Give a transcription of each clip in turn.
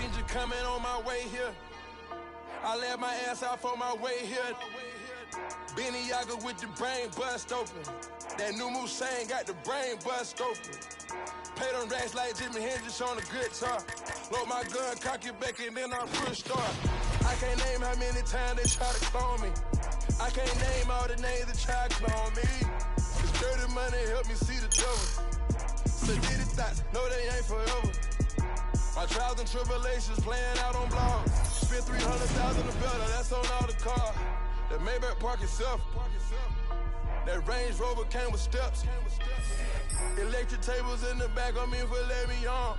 passenger coming on my way here. I left my ass out for my way here. Benny Yaga with the brain bust open. That new Musain got the brain bust open. Pay them racks like Jimi Hendrix on the guitar. Load my gun, cock it back, and then I push start. I can't name how many times they try to clone me. I can't name all the names that try to clone me. This dirty money help me see the devil. Sedity thoughts, no they ain't forever. My trials and tribulations playing out on blogs. Spent 300,000 a better, that's on all the car. The Maybach park itself. That Range Rover came with steps. Electric tables in the back on me for let me on.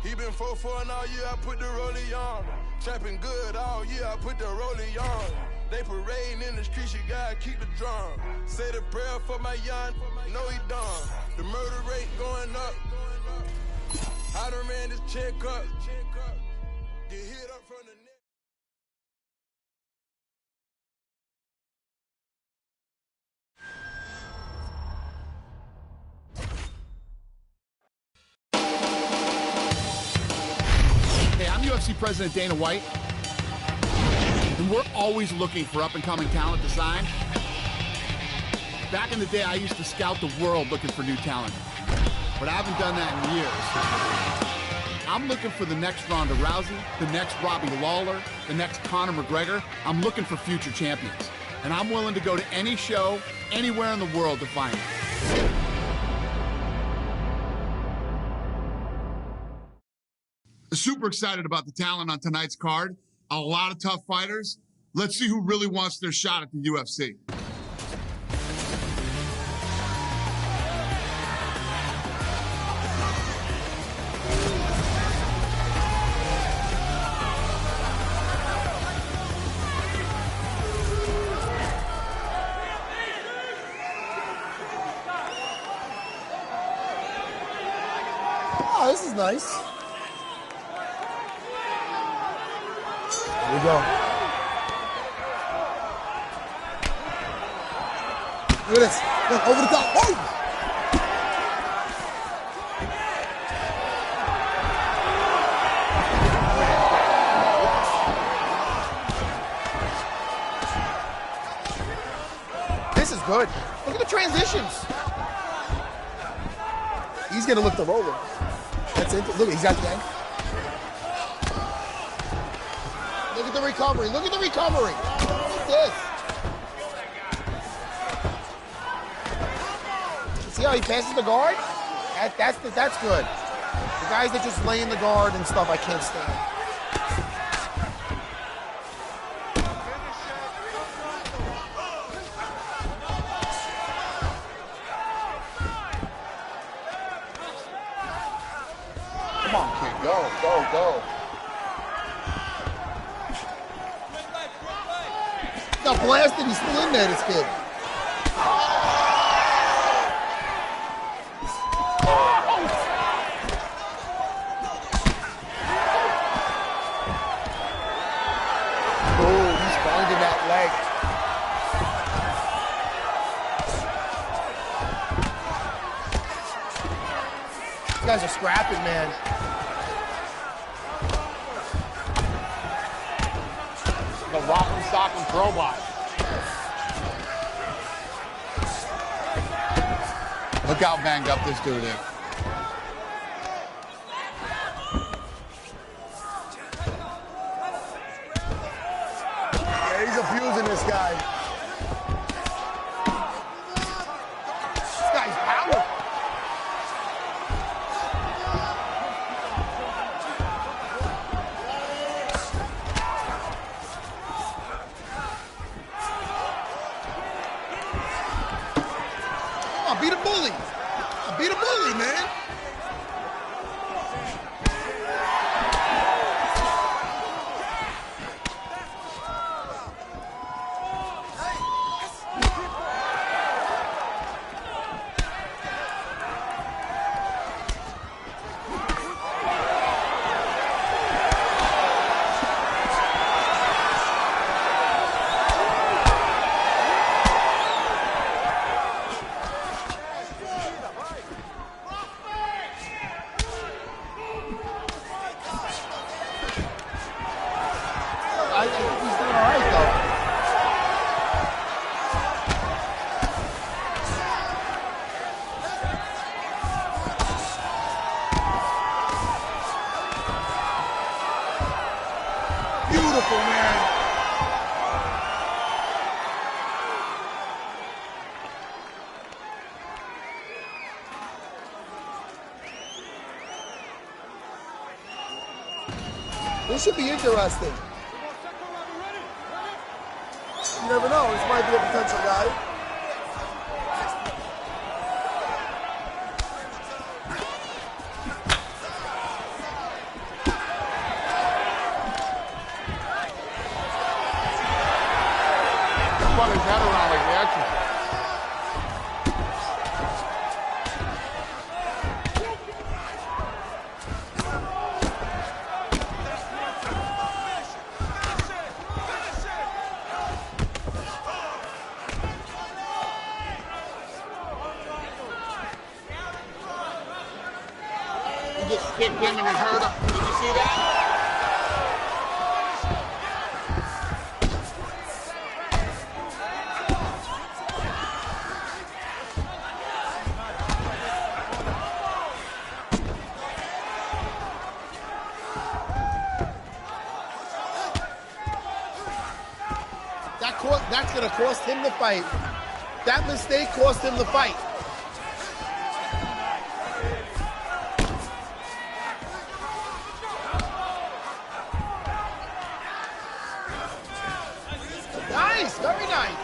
He been 4-4 all year, I put the rollie on. Trapping good all year, I put the rollie on. They parading in the streets, you gotta keep the drum. Say the prayer for my young, no he done. The murder rate going up. I done ran this check up. Get hit up from the neck. Hey, I'm UFC President Dana White, and we're always looking for up-and-coming talent to sign. Back in the day, I used to scout the world looking for new talent, but I haven't done that in years. I'm looking for the next Ronda Rousey, the next Robbie Lawler, the next Conor McGregor. I'm looking for future champions, and I'm willing to go to any show, anywhere in the world to find them. Super excited about the talent on tonight's card. A lot of tough fighters. Let's see who really wants their shot at the UFC. Oh, this is nice. Here we go. Look at this. Look, over the top. Oh! This is good. Look at the transitions. He's going to look the roller. That's it. Look, he's got the angle. Look at the recovery. Look at the recovery. Look at this. See how he passes the guard? That's good. The guys that just lay in the guard and stuff, I can't stand. Come on, kid. Go, go, go. He's not blasted. He's still in there, this kid. Oh, he's finding that leg. These guys are scrapping, man. The rock and sock and throwbot. Look how banged up this dude is. Yeah, he's abusing this guy. This guy's powerful. Beat a bully. Beat a bully, man. beautiful, man. This should be interesting. You never know. This might be a potential guy. Spun his head around like the action. He just kicked him and it hurt him. Did you see that? That's going to cost him the fight. That mistake cost him the fight. Nice, very nice.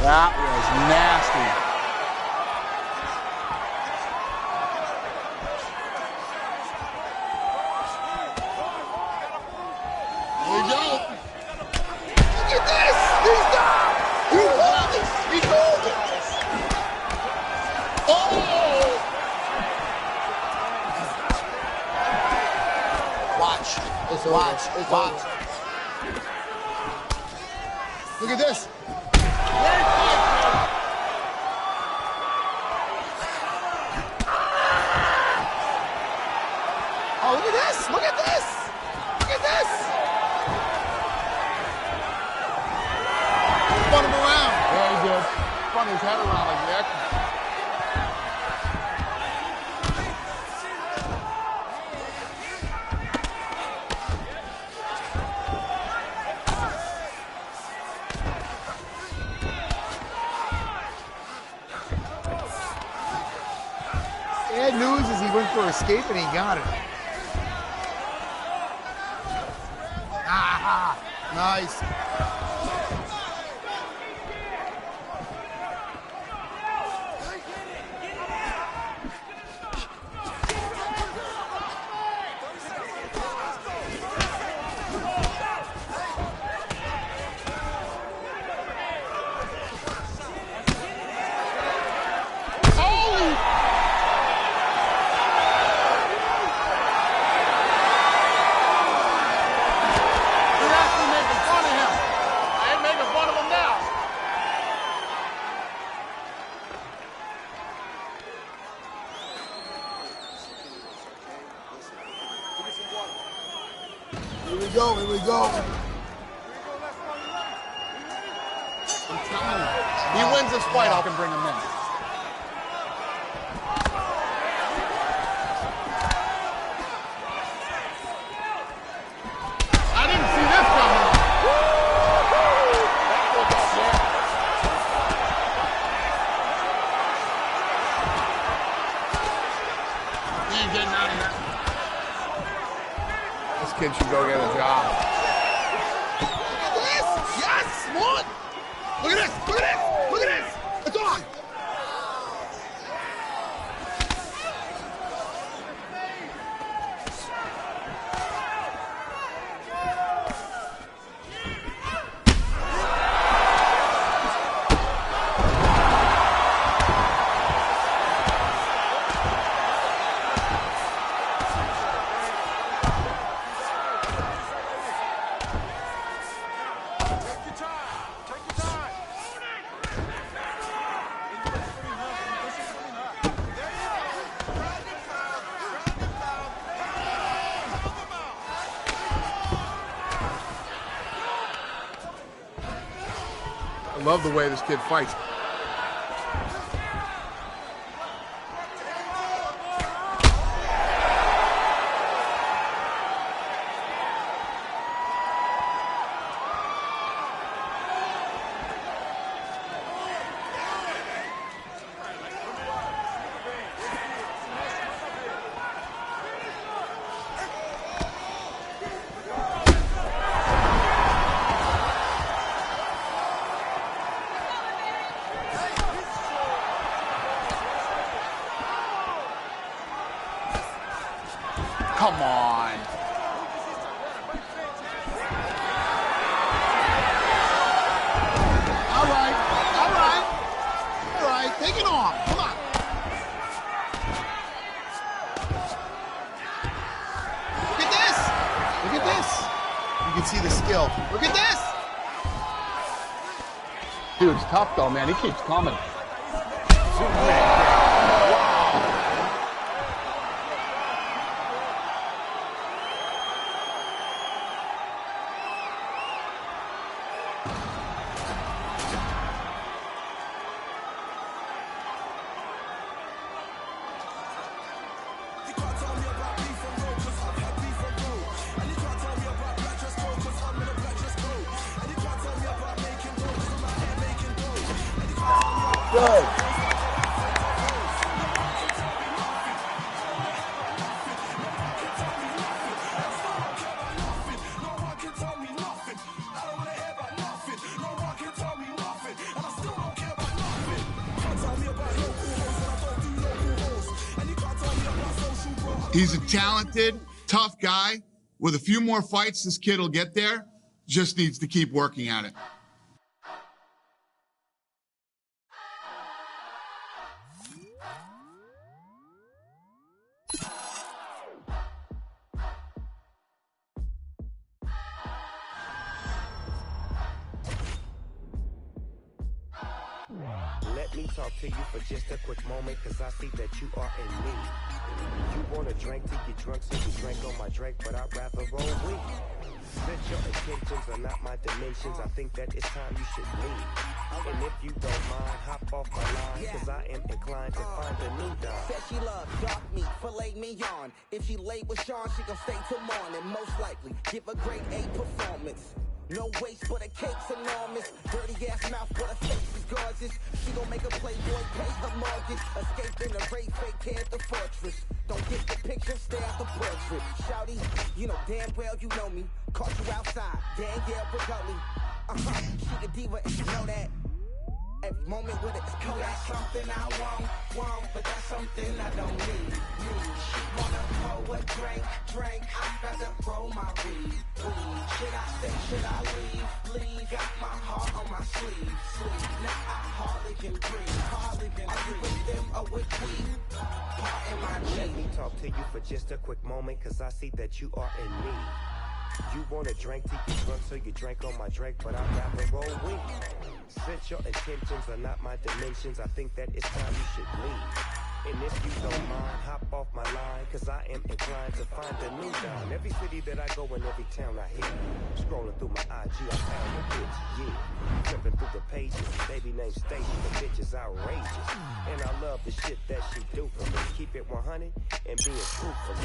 That was nasty. There you go. Look at this. He's done. He called it. He called it. Oh! Watch. Watch. Watch. Look at this. Oh, look at this. Look at this. Look at this. Spun him around. Yeah, he did. Spun his head around like the action. Bad news is he went for escape and he got it. Ah, nice. Here we go, here we go. I'm telling you. He wins this fight, I can bring him in. I didn't see this coming. He ain't getting out of here. This kid should go get a job. Look at this! Yes! One! Look at this! Look at this! Look at this! It's on! I love the way this kid fights. come on. All right, take it off, come on. Look at this. Look at this. You can see the skill. Look at this. Dude's tough though, man. He keeps coming. Good. He's a talented, tough guy. With a few more fights, this kid will get there. Just needs to keep working at it. Let me talk to you for just a quick moment, cause I see that you are in need. You wanna drink till you drunk, so you drink on my drink, but I'd rather roll weed. That your intentions are not my dimensions, I think that it's time you should leave. And if you don't mind, hop off my line, cause I am inclined to find a new dime. Said she loves dark meat, filet mignon. If she late with Sean, she gon' stay till morning. Most likely, give a grade A performance. No waste, but her cake's enormous. Dirty ass mouth, but her face is gorgeous. She gon' make a playboy pay her mortgage. Escape in the rape, fake care at the fortress. Don't get the picture, stare at the portrait. Shouty, you know damn well you know me. Caught you outside, Danielle Brigoli. She a diva and you know that. Every moment with it is cool. That's something I want, but that's something I don't need. She wanna pour a drink, I'd rather roll my weed. Should I stay, should I leave? Got my heart on my sleeve. Now I hardly can breathe. Are you with them or with we? Part in my Let me talk to you for just a quick moment, cause I see that you are in need. You wanna drink till you drunk, so you drink on my drink, but I'd rather roll weed. Since your intentions are not my dimensions, I think that it's time you should leave. And if you don't mind, hop off my line, cause I am inclined to find a new dime. Every city that I go in, every town I hit. Scrolling through my IG, I found a bitch, yeah. Flipping through the pages, baby named Stacy, the bitch is outrageous. And I love the shit that she do for me. Keep it 100 and being truthful.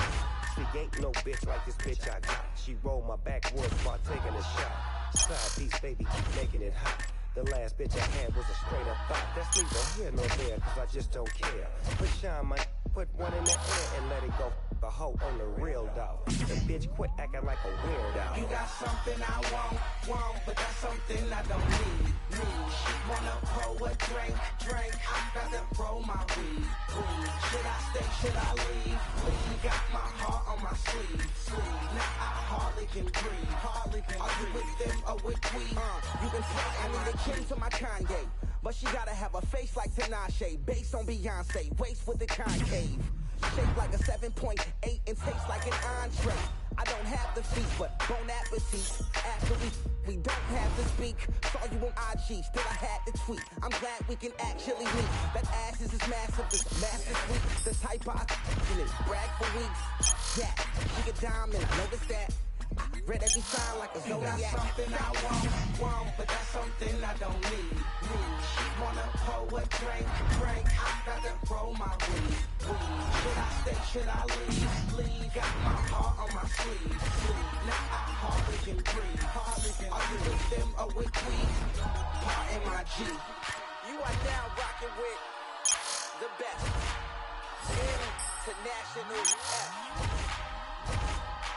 She ain't no bitch like this bitch I got. She rolled my backwoods while taking a shot. Side piece, baby, keep making it hot. The last bitch I had was a straight up thought. That's neither here nor there, cause I just don't care. But shine my put one in the air and let it go. The hoe on the real dog. The bitch quit acting like a weirdo. You got something I want, but that's something I don't need. She wanna pour a drink, I'd rather roll my weed. Should I stay, should I leave? Got my heart on my sleeve. Now I hardly can breathe. Are you with them or with we? You can say I need a kin to my Kanye, but she gotta have a face like Tinashe, based on Beyonce, waist with the concave. Shaped like a 7.8 and tastes like an entree. I don't have the feet, but bon appetit. After we don't have to speak. Saw you on IG, still I had to tweet. I'm glad we can actually meet. That ass is as massive as massive sweet. The type I brag for weeks. Yeah, she a diamond, I noticed that. I read every sign like a zodiac. You got something I want, but that's something I don't need. She wanna pour a drink, I'd rather roll my weed. Should I stay, should I leave? Got my heart on my sleeve. Now I hardly can breathe. Are you with them or with we? Part in my G. You are now rocking with the best. International F.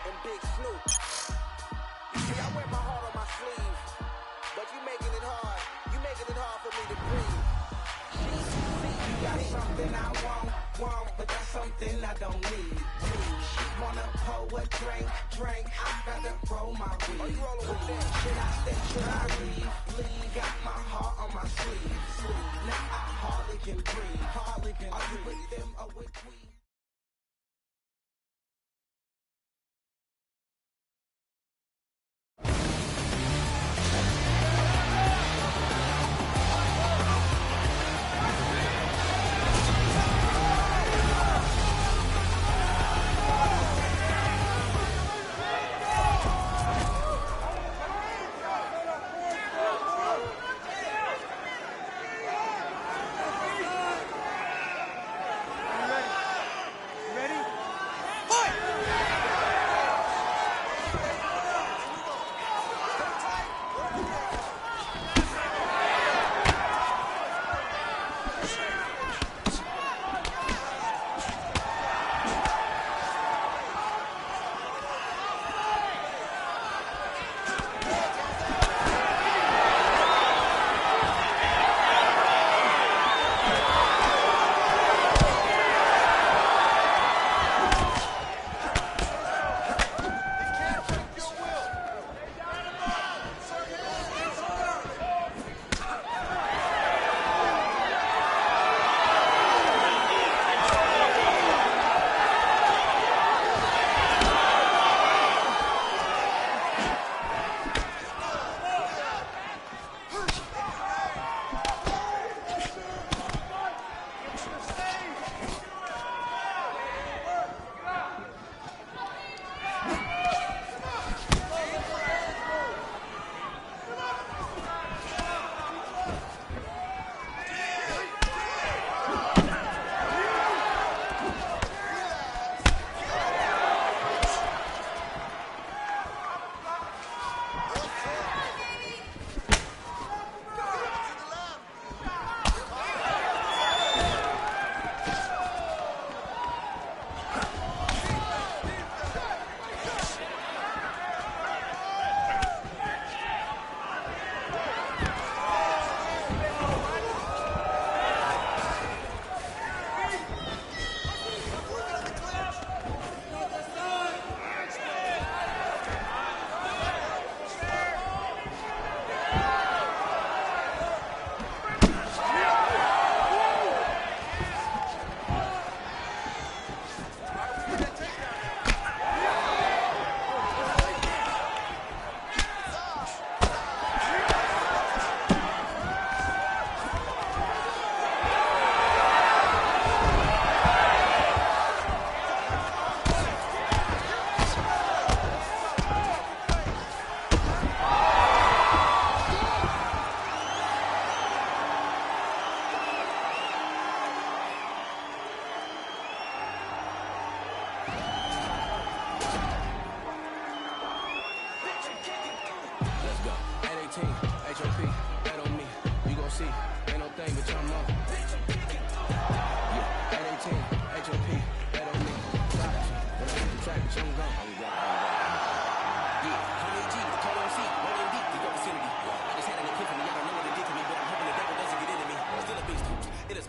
And Big Snoop. You see, I wear my heart on my sleeve, but you making it hard. You making it hard for me to breathe. You got something I want, but that's something I don't need. She wanna drink, I'd rather roll my weed. Should I stay, should I leave? Got my heart on my sleeve. Now I hardly can breathe. Are you with them or with we?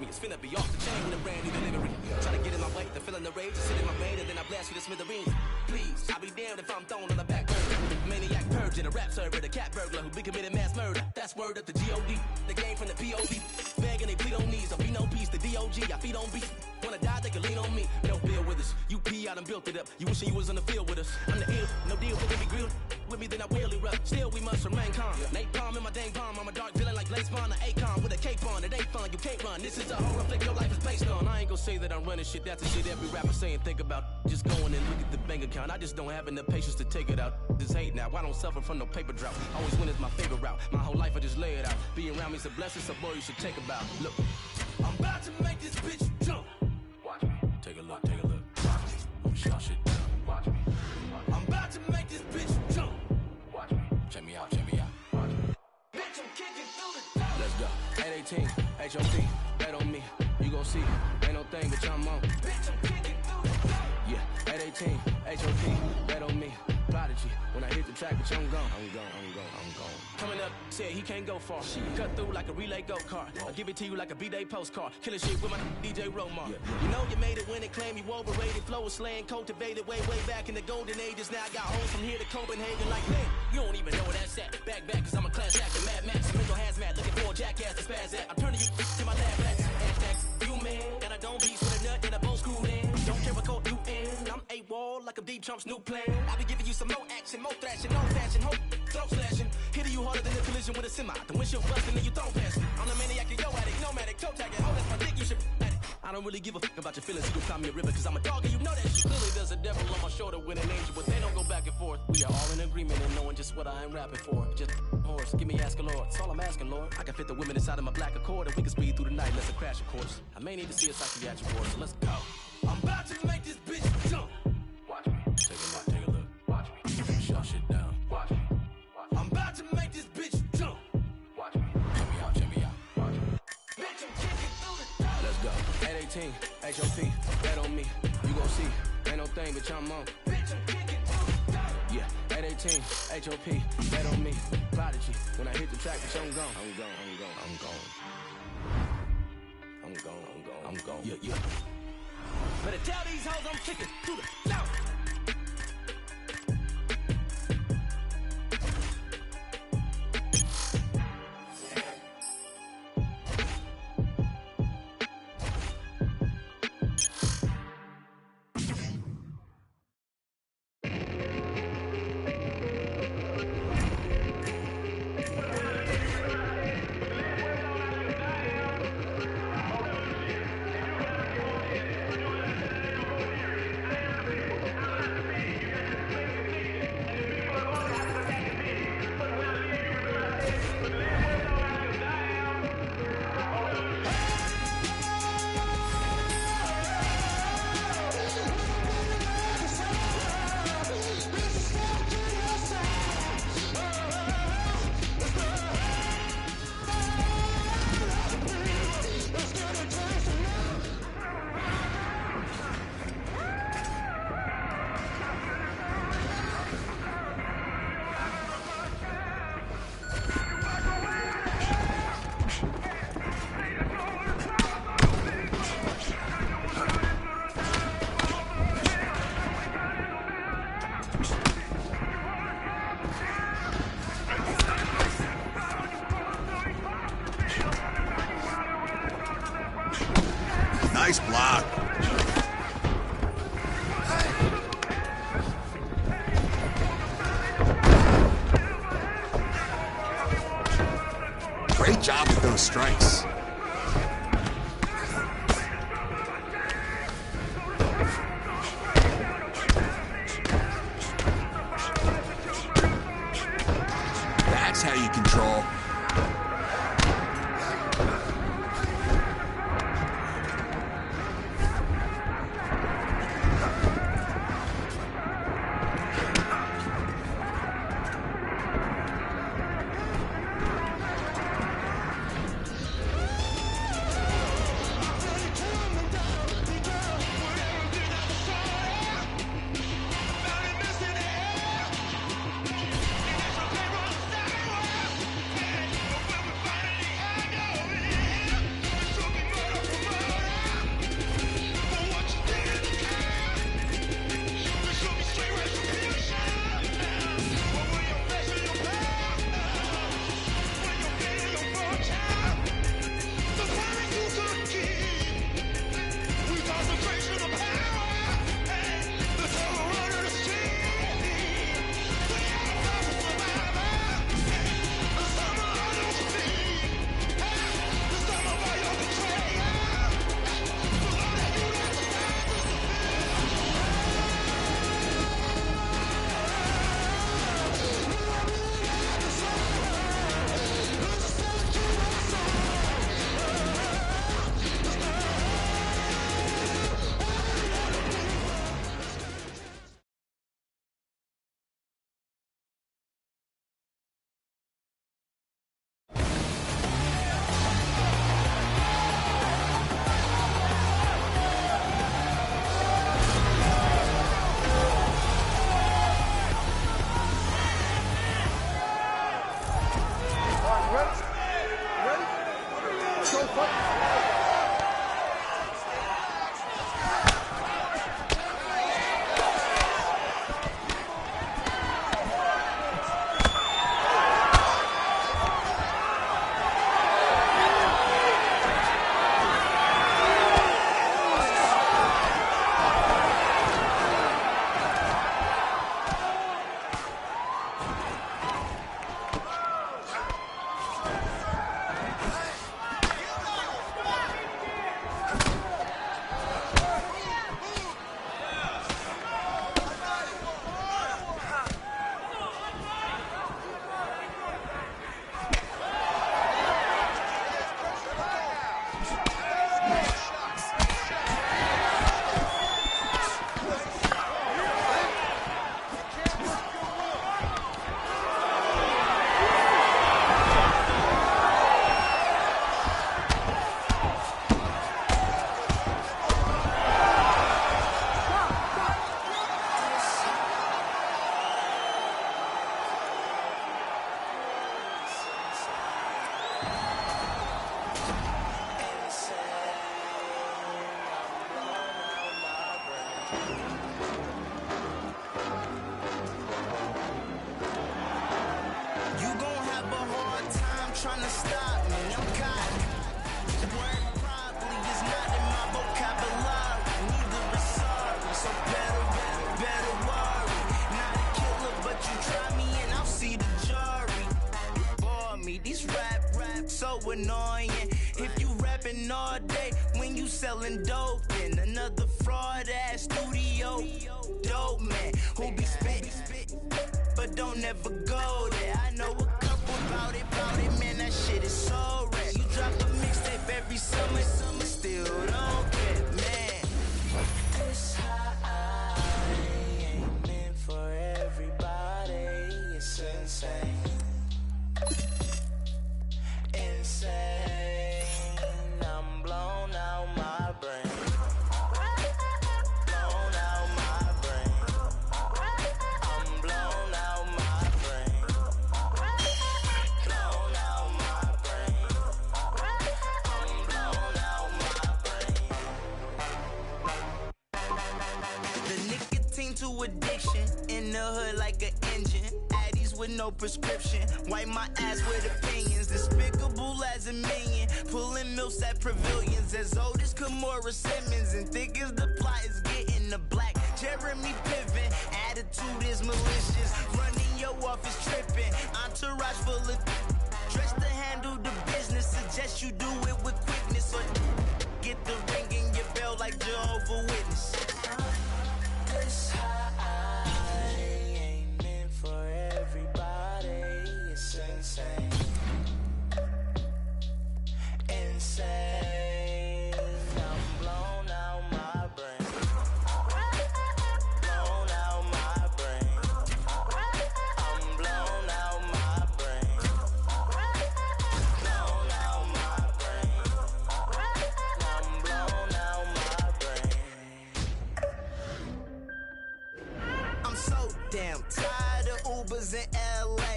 It's finna be off the chain with a brand new delivery. Try to get in my way, the feeling the rage, sit in my brain, and then I blast you to smithereens. Please, I'll be damned if I'm thrown on the back burner. Maniac purge in a rap server, the cat burglar who be committing mass murder. That's word up to G.O.D. The game from the P.O.D. Begging they plead on knees, I'll be no peace, the D.O.G. I feed on beat. Wanna die, they can lean on me. No bill with us. You pee, I done built it up. You wishing you was on the field with us. I'm the ill, no deal for me grilled. With me, then I will erupt. Still, we must remain calm. Nate Palm in my dang palm. I'm a dark villain like Blaze Vaughn, an Akon with a cape on. It ain't fun, you can't run. This is a horror flick your life is based on. I ain't gonna say that I'm running shit. That's the shit every rapper saying. Think about just going and look at the bank account. I just don't have enough patience to take it out. This hate now. I don't suffer from no paper drought. Always win is my favorite route. My whole life I just lay it out. Being around me's a blessing, so boy, you should take a bow. Look, I'm about to make this bitch jump. Watch me. Take a look, take a look. Watch me. I'm shut shit down. Watch me. I'm about to make this bitch jump. Watch me. Check me out, check me out. Watch me. Bitch, I'm kicking through the door. Let's go. 818, HOP, bet on me. You gon' see. Ain't no thing but I'm on. Bitch, I'm kicking through the door. Yeah, 818, HOP, bet on me. Prodigy, when I hit the track, but I'm gone. I'm gone. Coming up, said he can't go far. Cut through like a relay go-kart. I'll give it to you like a B-Day postcard. Killing shit with my DJ Romar. You know you made it when they claim you overrated. Flow was slang, cultivated way back in the golden ages. Now I got homes from here to Copenhagen like, man, you don't even know where that's at. Back, cause I'm a class actor, Mad Max. Mental hazmat, looking for a jackass to spaz at. I'm turning you to my lab rats. Hashtag, you man, and I don't beat with a nut and a bow screwed in. Don't care what code you in. I'm A-Wall like a deep Trump's new plan. I be giving you some more action, more thrashing, no fashion, hope, throat slashing. Hitting you harder than a collision with a semi. The windshield busting and you throw past me. I'm the maniac, yo addict, nomadic, toe tagging. Oh, that's my dick, you should at it. I don't really give a fuck about your feelings. You can call me a river cause I'm a dog and you know that shit. Clearly there's a devil on my shoulder with an angel, but they don't go back and forth. We are all in agreement and knowing just what I am rapping for. Just horse, give me ask a Lord. That's all I'm asking, Lord. I can fit the women inside of my black Accord and we can speed through the night, let's crash a course. I may need to see a psychiatric ward, so let's go. I'm about to make this bitch jump. Watch me, take a look. Watch me, shut shit down. Watch me. I'm about to make this bitch jump. Watch me, check me out. Watch me. Bitch, I'm kicking through the door. Let's go. 818, HOP, bet on me. You gon' see, ain't no thing, bitch, I'm on. Bitch, I'm kicking through the door. Yeah, 818, HOP, bet on me. Prodigy, when I hit the track, bitch, I'm gone. I'm gone. Yeah. Better tell these hoes I'm kicking through the door. Nice block. Great job with those strikes. That's how you control. annoying. If you rapping all day when you selling dope, then another fraud ass studio dope man who be spit, but don't ever go there. I know a couple about it, man. That shit is so rare. You drop a mixtape every summer, still don't get man. This high ain't meant for everybody. It's insane. Insane, I'm blown out my brain. Blown out my brain. I'm blown out my brain. Blown out my brain. I'm blown out my brain. The nicotine to addiction in the hood like an engine. With no prescription, wipe my ass with opinions, despicable as a million, pulling milfs at pavilions, as old as Kimora Simmons, and thick as the plot is getting the black. Jeremy Piven, attitude is malicious, running your office tripping, entourage full of dress to handle the business, suggest you do it with quickness, or get the ring in your bell like Jehovah's Witness. This high ain't meant for everybody. It's insane. Insane. I'm blown out my brain. Blown out my brain. I'm blown out my brain. Blown out my brain. I'm blown out my brain. I'm so damn tired of Ubers in LA.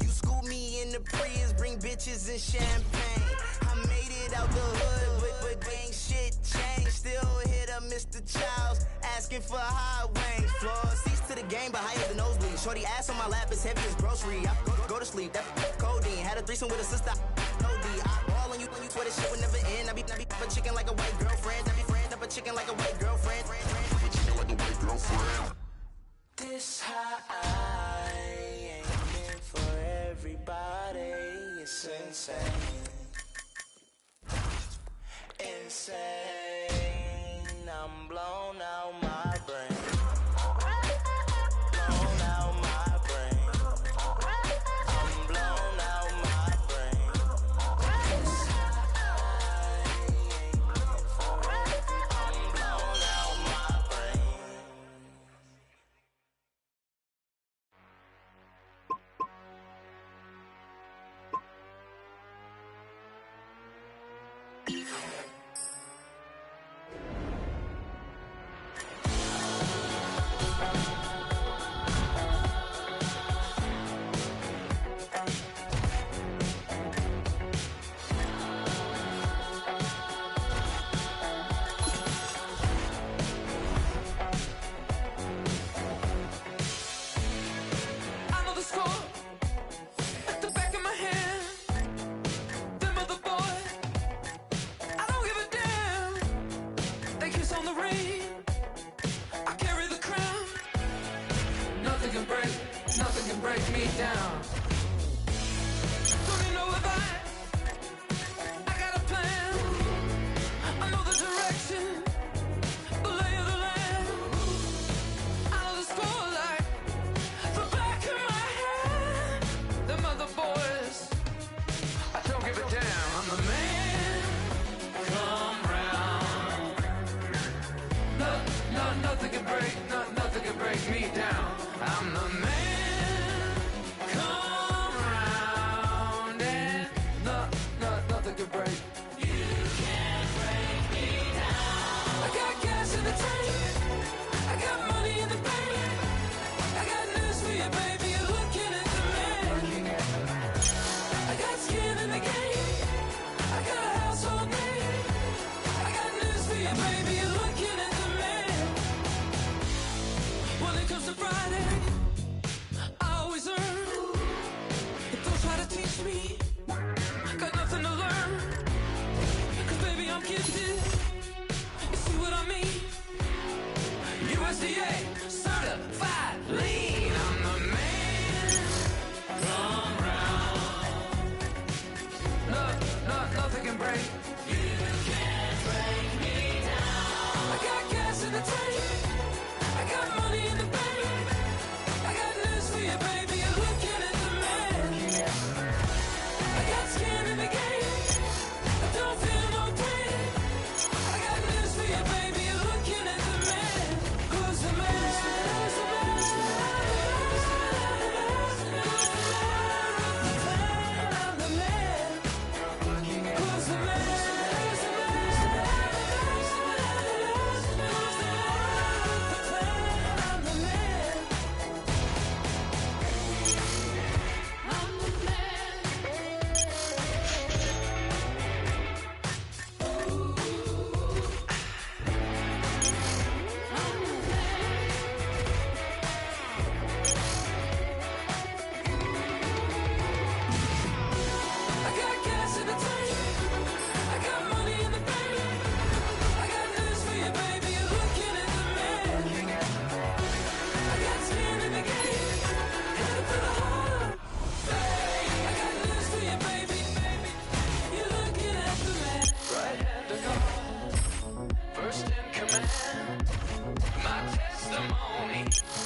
You school me in the Prius, bring bitches and champagne. I made it out the hood, but ain't shit changed. Still hit up Mr. Childs, asking for high wings. Floor seats to the game, but higher than nosebleed. Shorty ass on my lap is heavy as grocery. I go to sleep, that codeine. Had a threesome with a sister, no D. I ball on you when you swear this shit would never end. I be up a chicken like a white girlfriend. I be friend up a chicken like a white girlfriend. Chicken like a white girlfriend. This high ain't meant for everybody. It's insane. Insane. I'm blown out my brain. Blown out my brain. I'm blown out my brain. This high ain't meant for everybody. I'm blown out my brain. I know the score at the back of my hand. Them other boys, I don't give a damn. They kiss on the ring. I carry the crown. Nothing can break me down. Don't you know if I got a plan. I know the direction, the lay of the land. I know the score like the back of my hand. Them other boys, I don't give a damn. I'm the man. Come round. Nothing can break me down. I'm the man. Come round and nothing can break. You can't break me down. I got gas in the tank. I got money in the bank. I got news for you, baby. You're looking at the man. I got skin in the game. I got a household name. I got news for you, baby. You're looking at the man. When it comes to Friday, I always earn. Don't try to teach me. Got nothing to learn. 'Cause baby, I'm gifted. You see what I mean? USDA certified lean. I'm the man. Come round.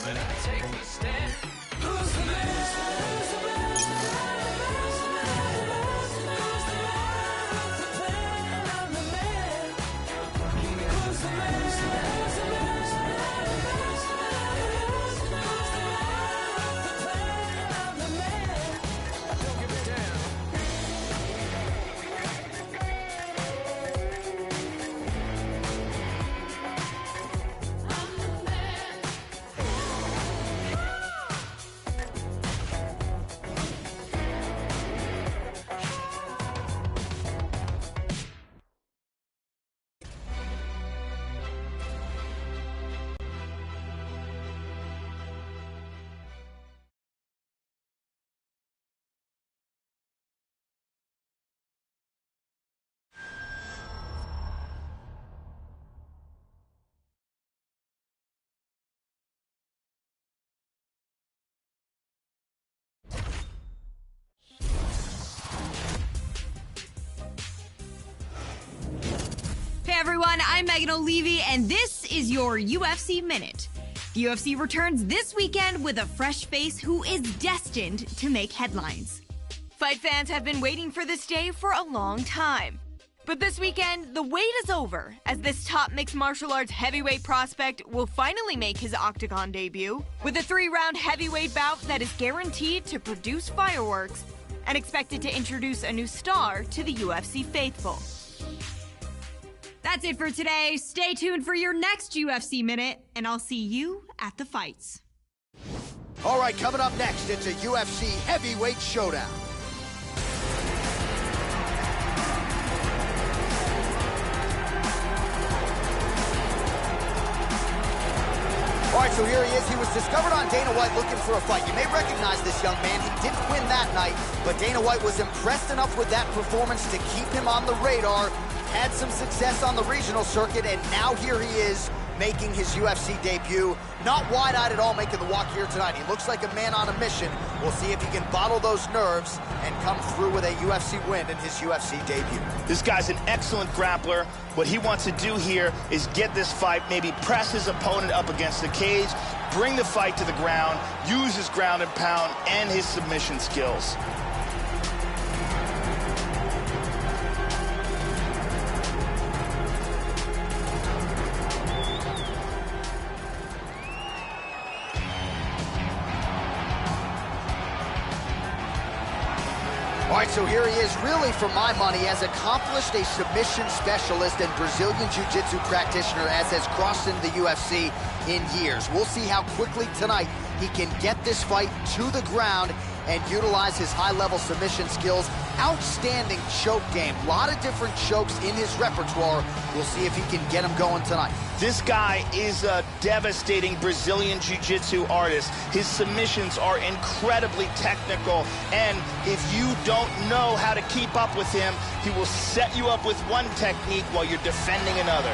When I take the stand, who's the man? Who's the man? Who's the man? Who's the man? Who's the man? The plan, I'm the man. Who's the man? Who's the man? Who's the man? Who's the man? Who's the man? The plan, I'm the man. Don't give it down. Hey everyone, I'm Megan O'Leary, and this is your UFC Minute. The UFC returns this weekend with a fresh face who is destined to make headlines. Fight fans have been waiting for this day for a long time. But this weekend, the wait is over, as this top mixed martial arts heavyweight prospect will finally make his octagon debut with a 3-round heavyweight bout that is guaranteed to produce fireworks and expected to introduce a new star to the UFC faithful. That's it for today. Stay tuned for your next UFC Minute, and I'll see you at the fights. All right, coming up next, it's a UFC heavyweight showdown. All right, so here he is. He was discovered on Dana White looking for a fight. You may recognize this young man. He didn't win that night, but Dana White was impressed enough with that performance to keep him on the radar. Had some success on the regional circuit, and now here he is making his UFC debut. Not wide-eyed at all making the walk here tonight. He looks like a man on a mission. We'll see if he can bottle those nerves and come through with a UFC win in his UFC debut. This guy's an excellent grappler. What he wants to do here is get this fight, maybe press his opponent up against the cage, bring the fight to the ground, use his ground and pound and his submission skills. All right, so here he is, really, for my money, has accomplished a submission specialist and Brazilian Jiu-Jitsu practitioner as has crossed into the UFC in years. We'll see how quickly tonight he can get this fight to the ground and utilize his high-level submission skills. Outstanding choke game. A lot of different chokes in his repertoire. We'll see if he can get him going tonight. This guy is a devastating Brazilian Jiu-Jitsu artist. His submissions are incredibly technical, and if you don't know how to keep up with him, he will set you up with one technique while you're defending another.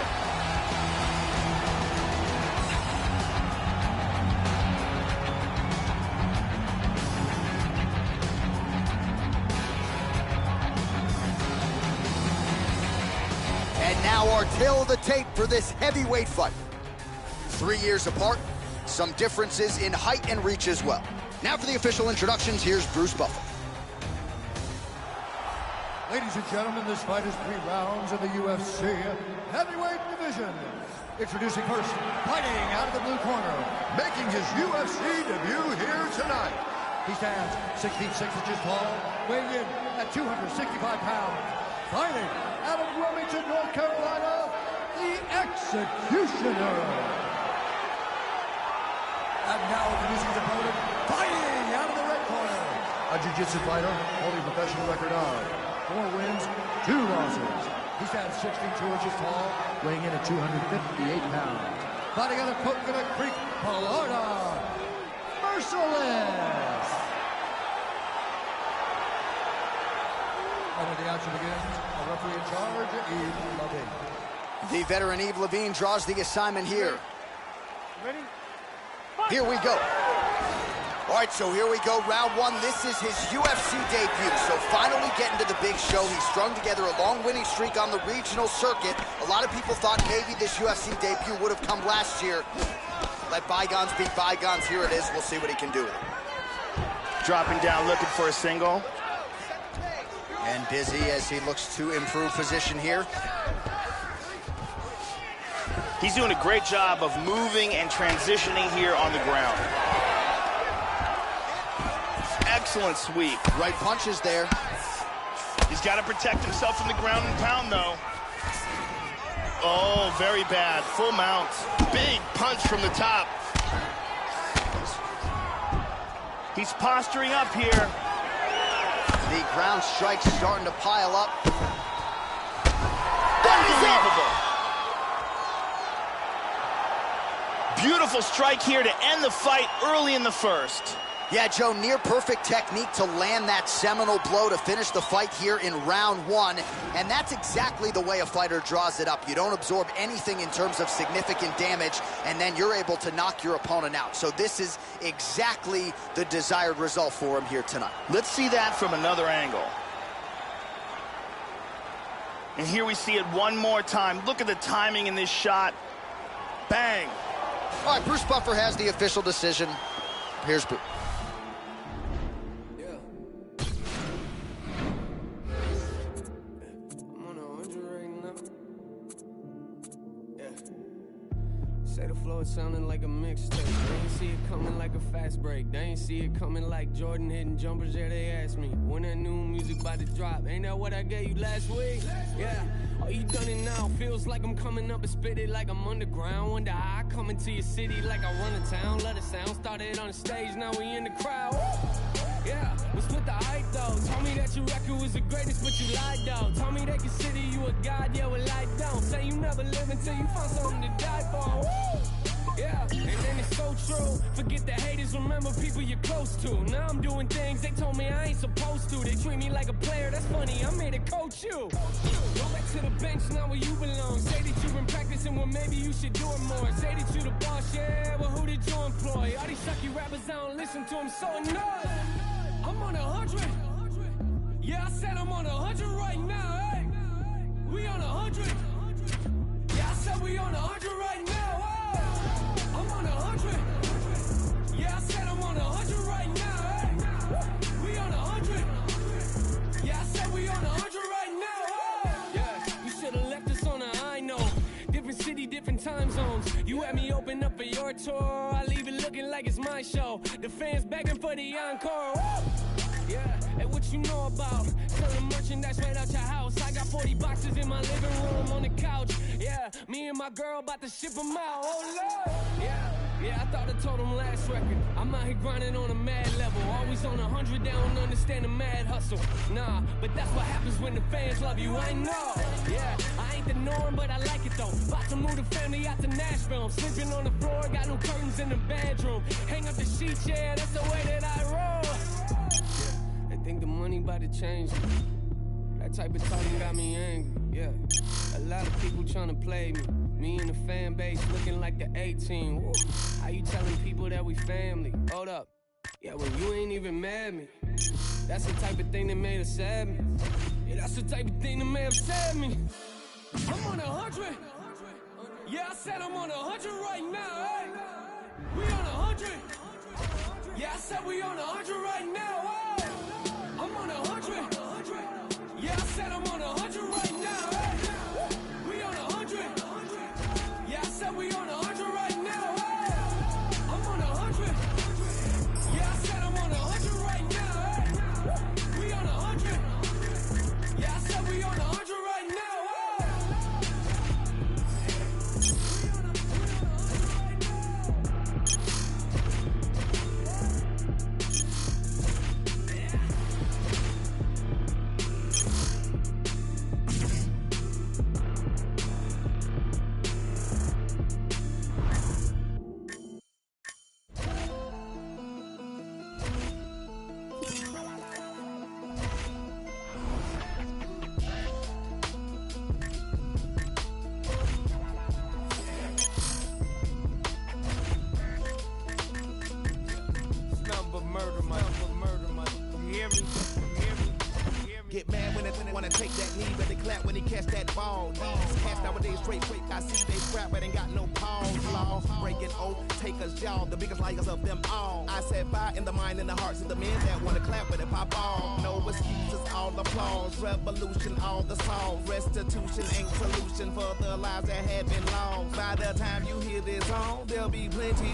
Now our tale of the tape for this heavyweight fight. 3 years apart, some differences in height and reach as well. Now for the official introductions, here's Bruce Buffer. Ladies and gentlemen, this fight is 3 rounds in the UFC heavyweight division. Introducing first, fighting out of the blue corner, making his UFC debut here tonight. He stands 6 feet 6 inches tall, weighing in at 265 pounds. Fighting out of Wilmington, North Carolina, the Executioner. And now introducing his opponent, fighting out of the red corner. A jiu-jitsu fighter holding a professional record of 4 wins, 2 losses. He stands 6 feet 2 inches tall, weighing in at 258 pounds. Fighting out of Coconut Creek, Florida, Merciless. And when the action begins, a referee in charge, Yves Levine. The veteran Yves Levine draws the assignment here. Ready? Here we go. All right, so here we go, round 1. This is his UFC debut, so finally getting to the big show. He strung together a long winning streak on the regional circuit. A lot of people thought maybe this UFC debut would have come last year. Let bygones be bygones. Here it is. We'll see what he can do with it. Dropping down, looking for a single. And busy as he looks to improve position here. He's doing a great job of moving and transitioning here on the ground. Excellent sweep. Right punches there. He's got to protect himself from the ground and pound, though. Oh, very bad. Full mount. Big punch from the top. He's posturing up here. The ground strikes starting to pile up. Unbelievable. Beautiful strike here to end the fight early in the first. Yeah, Joe, near perfect technique to land that seminal blow to finish the fight here in round one. And that's exactly the way a fighter draws it up. You don't absorb anything in terms of significant damage, and then you're able to knock your opponent out. So this is exactly the desired result for him here tonight. Let's see that from another angle. And here we see it one more time. Look at the timing in this shot. Bang. All right, Bruce Buffer has the official decision. Here's Bruce. Say the flow, it sounding like a mixtape. They ain't see it coming like a fast break. They ain't see it coming like Jordan hitting jumpers. Yeah, they asked me when that new music about to drop. Ain't that what I gave you last week? Yeah. Oh, you done it now. Feels like I'm coming up and spit it like I'm underground. Wonder how I come into your city like I run a town. Let it sound. Started on the stage, now we in the crowd. Yeah, was with the hype though. Told me that your record was the greatest, but you lied though. Told me they consider you a god, yeah, well I don't. Say you never live until you find something to die for. Yeah, and then it's so true. Forget the haters, remember people you're close to. Now I'm doing things they told me I ain't supposed to. They treat me like a player, that's funny, I'm here to coach you. Go back to the bench, now where you belong. Say that you've been practicing, well maybe you should do it more. Say that you the boss, yeah, well who did you employ? All these sucky rappers, I don't listen to them, so annoyed. I'm on 100. Yeah, I said I'm on 100 right now, hey. We on 100. Yeah, I said we on 100 right now, hey. I'm on 100. Yeah, I said I'm on 100 right now, hey. We on 100. Yeah, I said we on 100 right now, hey. Yeah, you should've left us on a high note. Different city, different time zones. You had me open up for your tour. I leave it looking like it's my show. The fans begging for the encore. Yeah, and what you know about selling merchandise right out your house. I got 40 boxes in my living room on the couch. Yeah, me and my girl about to ship them out. Oh Lord. Yeah, I thought I told them last record. I'm out here grinding on a mad level. Always on 100, they don't understand the mad hustle. Nah, but that's what happens when the fans love you, I know. Yeah, I ain't the norm, but I like it though. About to move the family out to Nashville. I'm sleeping on the floor, got no curtains in the bedroom. Hang up the sheets, yeah, that's the way that I roll. Yeah, I think the money about to change me. That type of talking got me angry, yeah. A lot of people trying to play me. Me and the fan base looking like the A-team. Woo. How you telling people that we family? Hold up. Yeah, when you ain't even mad at me. That's the type of thing that made us sad me. Yeah, that's the type of thing that made us sad me. I'm on 100. Yeah, I said I'm on 100 right now, hey. We on 100. Yeah, I said we on 100 right now, hey. I'm on 100. Yeah, I said I'm on 100 right now, hey. We on 100. Yeah, I said we on 100 right now, hey. I'm on 100. Yeah, I said I'm on 100 right now, hey. We on 100. Yeah, I said we on 100 right now, hey. Get mad when they wanna take that knee, but they clap when he catch that ball. These cats nowadays straight fake. I see they scrap, but ain't got no pause. Law breaking oath, take us jaw, the biggest liars of them all. I said fire in the mind and the hearts of the men that wanna clap when it pop off. No excuses, all applause. Revolution, all the songs. Restitution ain't solution for the lives that have been lost. By the time you hear this song, there'll be plenty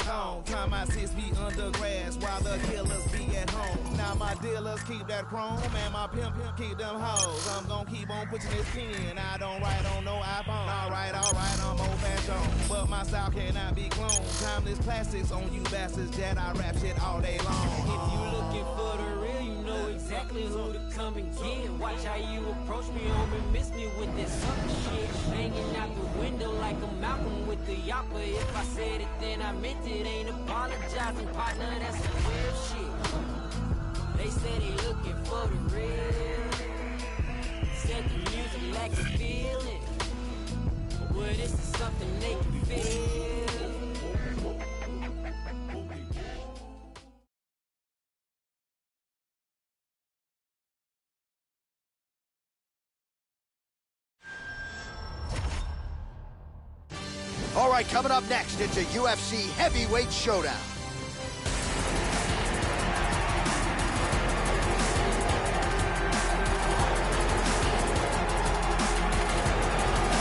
on. Time my sis be under grass while the killers be at home. Now my dealers keep that chrome and my pimp keep them hoes. I'm gonna keep on pushing this pen. I don't write on no iPhone. Alright, I'm old fashioned, but my style cannot be cloned. Timeless classics on you bastards that I rap shit all day long. If you looking for the real, you know exactly who to come and get. Watch how you approach me, homie, miss me with this sucker shit. Hanging out the window like a Malcolm with the yapper. If I said it, then I meant it. Ain't apologizing, partner, that's some real shit. They say they looking for the real. Said the music lacks a feeling. Well, this is something they can feel. All right, coming up next, it's a UFC heavyweight showdown.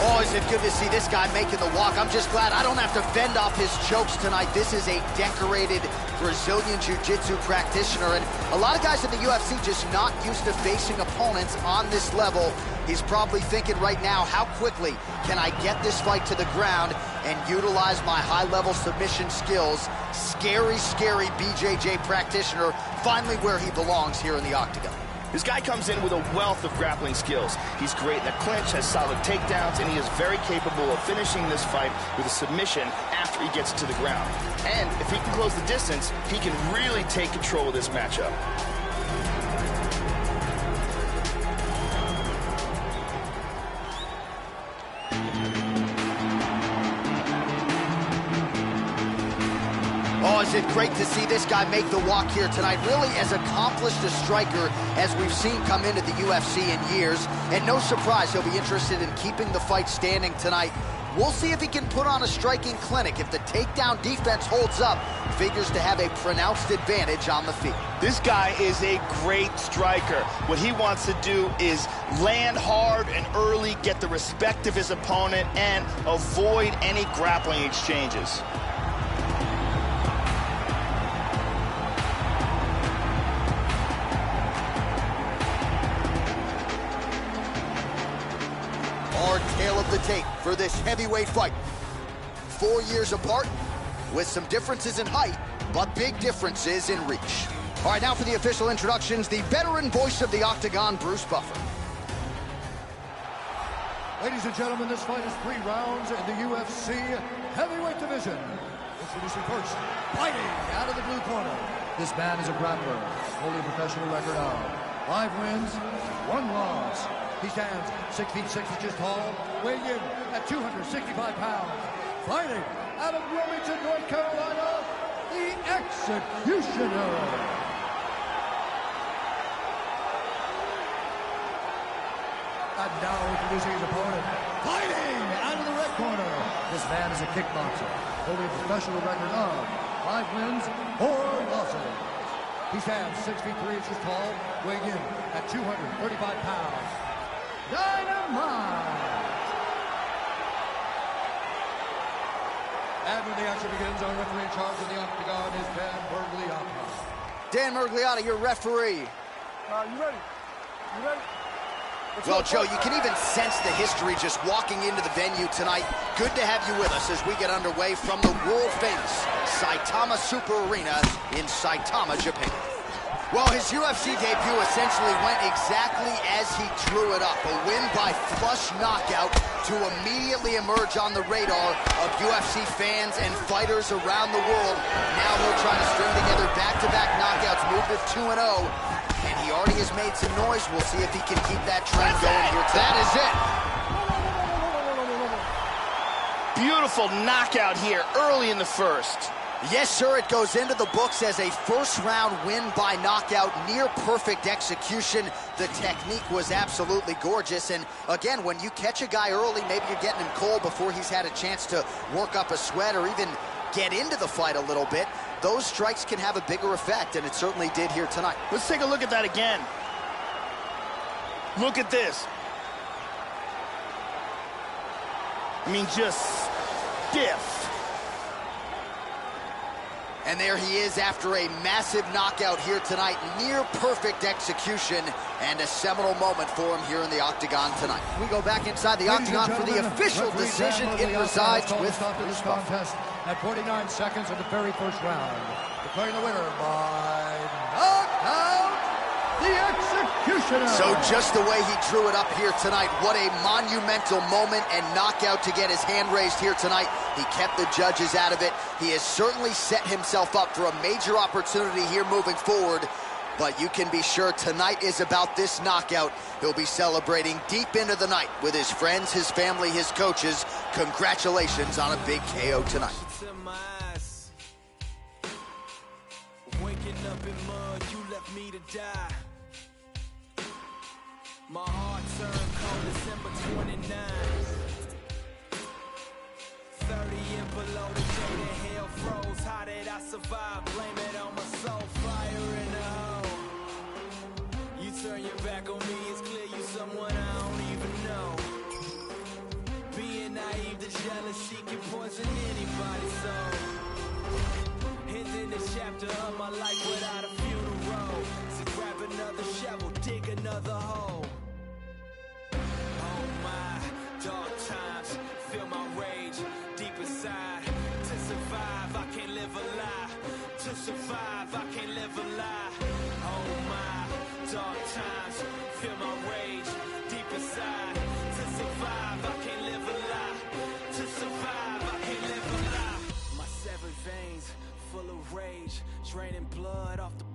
Oh, is it good to see this guy making the walk. I'm just glad I don't have to fend off his jokes tonight. This is a decorated Brazilian Jiu-Jitsu practitioner, and a lot of guys in the UFC just not used to facing opponents on this level. He's probably thinking right now, how quickly can I get this fight to the ground and utilize my high-level submission skills? Scary, scary BJJ practitioner, finally where he belongs here in the octagon. This guy comes in with a wealth of grappling skills. He's great in the clinch, has solid takedowns, and he is very capable of finishing this fight with a submission after he gets to the ground. And if he can close the distance, he can really take control of this matchup. Oh, is it great to see this guy make the walk here tonight. Really as accomplished a striker as we've seen come into the UFC in years. And no surprise, he'll be interested in keeping the fight standing tonight. We'll see if he can put on a striking clinic. If the takedown defense holds up, figures to have a pronounced advantage on the feet. This guy is a great striker. What he wants to do is land hard and early, get the respect of his opponent, and avoid any grappling exchanges. Tale of the tape for this heavyweight fight. 4 years apart, with some differences in height, but big differences in reach. All right, now for the official introductions, the veteran voice of the octagon, Bruce Buffer. Ladies and gentlemen, this fight is 3 rounds in the UFC heavyweight division. Introducing first, fighting out of the blue corner. This man is a grappler, holding a professional record of 5 wins, 1 loss. He stands 6 feet 6 inches tall, weighing in at 265 pounds. Fighting out of Wilmington, North Carolina, the Executioner. And now introducing his opponent, fighting out of the red corner. This man is a kickboxer, holding a professional record of 5 wins, 4 losses. He stands 6 feet 3 inches tall, weighing in at 235 pounds. Dynamite! And when the action begins, our referee in charge of the octagon is Dan Mergliotta. Dan Mergliotta, your referee. You ready? You ready? Well, Joe, you can even sense the history just walking into the venue tonight. Good to have you with us as we get underway from the world-famous Saitama Super Arena in Saitama, Japan. Well, his UFC debut essentially went exactly as he drew it up. A win by flush knockout to immediately emerge on the radar of UFC fans and fighters around the world. Now he'll try to string together back-to-back knockouts, move to 2-0. And he already has made some noise. We'll see if he can keep that trend going here tonight. That is it. Beautiful knockout here early in the first. Yes, sir, it goes into the books as a first-round win by knockout, near-perfect execution. The technique was absolutely gorgeous, and again, when you catch a guy early, maybe you're getting him cold before he's had a chance to work up a sweat or even get into the fight a little bit, those strikes can have a bigger effect, and it certainly did here tonight. Let's take a look at that again. Look at this. I mean, just stiff. And there he is after a massive knockout here tonight. Near perfect execution and a seminal moment for him here in the Octagon tonight. We go back inside the Octagon for the official decision. It resides with this contest at 49 seconds of the very first round. Declaring the winner by knockout, the Executioner. So just the way he drew it up here tonight, what a monumental moment and knockout to get his hand raised here tonight. He kept the judges out of it. He has certainly set himself up for a major opportunity here moving forward. But you can be sure tonight is about this knockout. He'll be celebrating deep into the night with his friends, his family, his coaches. Congratulations on a big KO tonight. Waking up in mud, you left me to die. My heart turned cold December 29. 30 and below the day the hell froze. How did I survive? Blame it on my soul. Fire in the hole. You turn your back on me, it's clear you someone I don't even know. Being naive to jealousy can poison anybody's soul. Ending this chapter of my life without a funeral. So grab another shovel, dig another hole. Oh my, dark times, feel my rage deep inside. To survive, I can't live a lie. To survive, I can't live a lie. Oh my, dark times, feel my rage deep inside. To survive, I can't live a lie. To survive, I can't live a lie. My severed veins full of rage, draining blood off the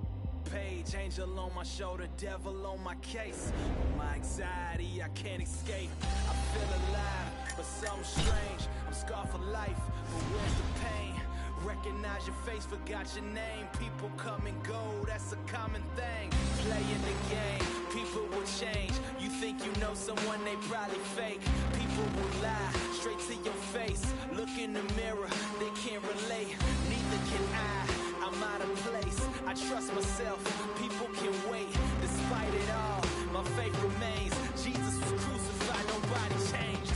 page. Angel on my shoulder, devil on my case. My anxiety, I can't escape. I feel alive, but something strange. I'm scarred for life, but where's the pain? Recognize your face, forgot your name. People come and go, that's a common thing. Playing the game, people will change. You think you know someone, they probably fake. People will lie, straight to your face. Look in the mirror, they can't relate. Neither can I, I'm out of place. I trust myself, people can wait. Despite it all, my faith remains. Jesus was crucified, nobody changed.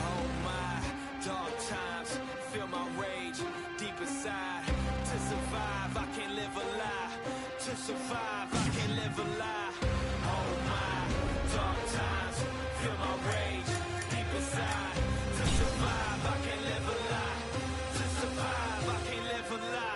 Oh my, dark times, feel my rage deep inside. To survive, I can't live a lie. To survive, I can't live a lie. Oh my, dark times, feel my rage deep inside. To survive, I can't live a lie. To survive, I can't live a lie.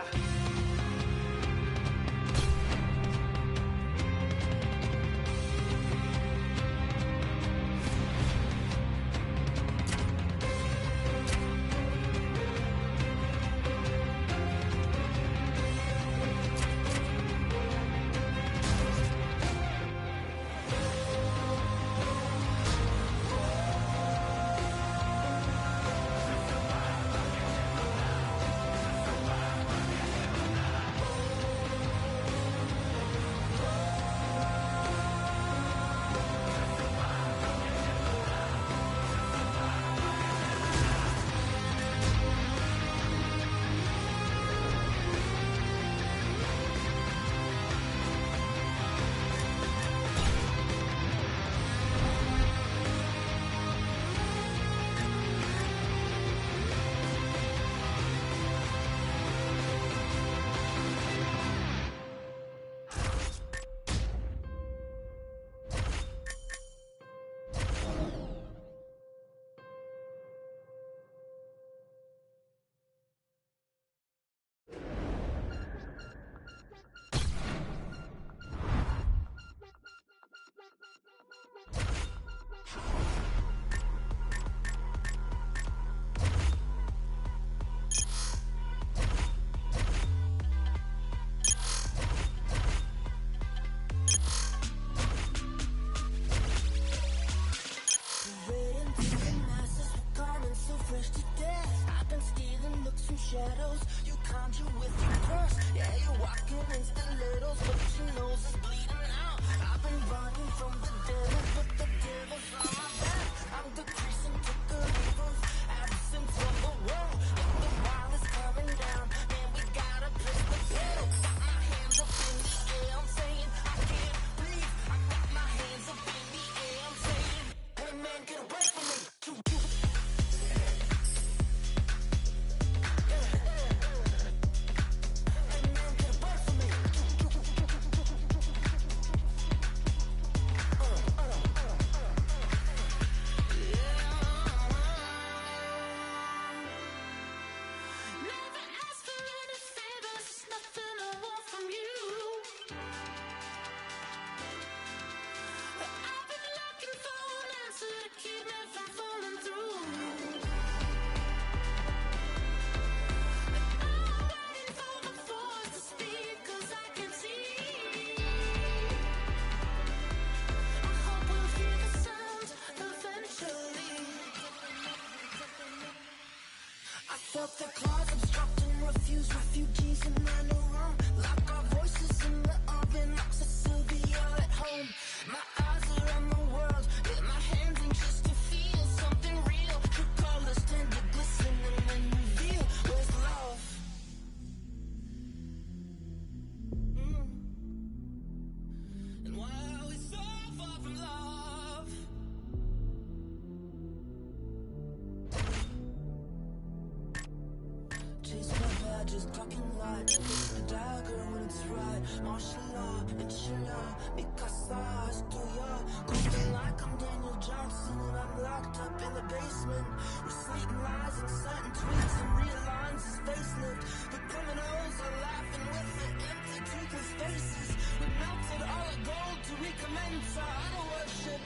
just talking light. The dagger when it's right. Martial law, inshallah, Mikasa, Stuya. Cooking like I'm Daniel Johnson and I'm locked up in the basement. Reciting lies and citing tweets and realigns his facelift. The criminals are laughing with the empty, toothless faces. We melted all the gold to recommence our idol worship.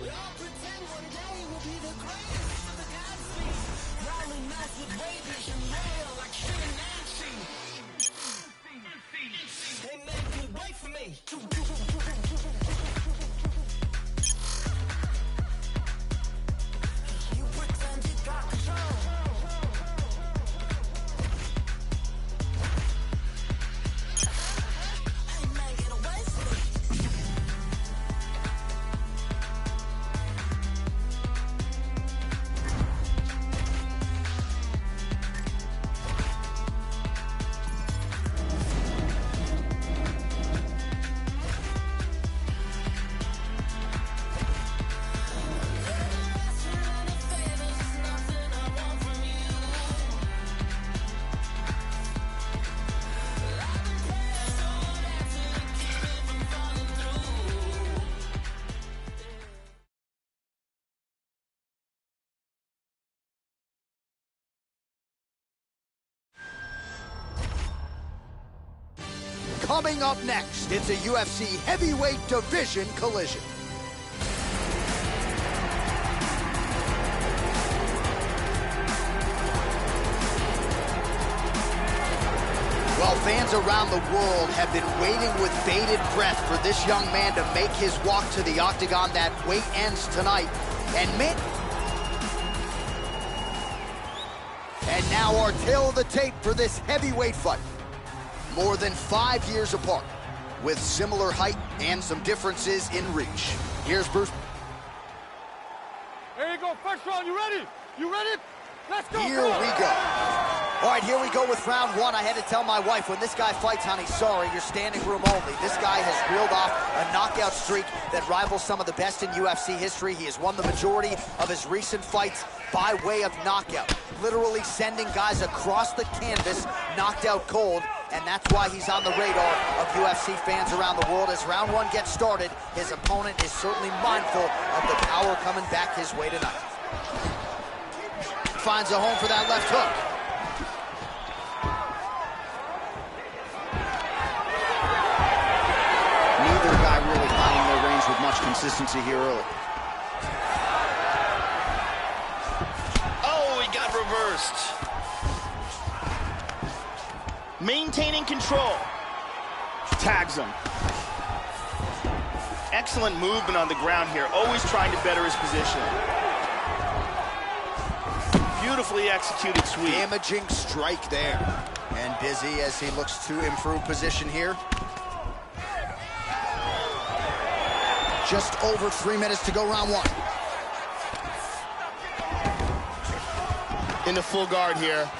We all pretend one day we'll be the greatest of the Godspeed. Proudly masked with rabies and rail like Shin and Nancy. Hey man, can you wait for me? You pretend you got control. Hey man, get away from me. Coming up next, it's a UFC heavyweight division collision. Well, fans around the world have been waiting with bated breath for this young man to make his walk to the octagon. That wait ends tonight. And now our tale of the tape for this heavyweight fight. More than 5 years apart, with similar height and some differences in reach. Here's Bruce. There you go, first round, you ready? You ready? Let's go! Here we go. All right, here we go with round one. I had to tell my wife, when this guy fights, honey, sorry, you're standing room only. This guy has reeled off a knockout streak that rivals some of the best in UFC history. He has won the majority of his recent fights by way of knockout, literally sending guys across the canvas knocked out cold, and that's why he's on the radar of UFC fans around the world. As round one gets started, his opponent is certainly mindful of the power coming back his way tonight. Finds a home for that left hook. Neither guy really finding their range with much consistency here early. Oh, he got reversed. Maintaining control. Tags him. Excellent movement on the ground here, always trying to better his position. Beautifully executed sweep. Damaging strike there. And busy as he looks to improve position here. Just over 3 minutes to go round one. Into full guard here.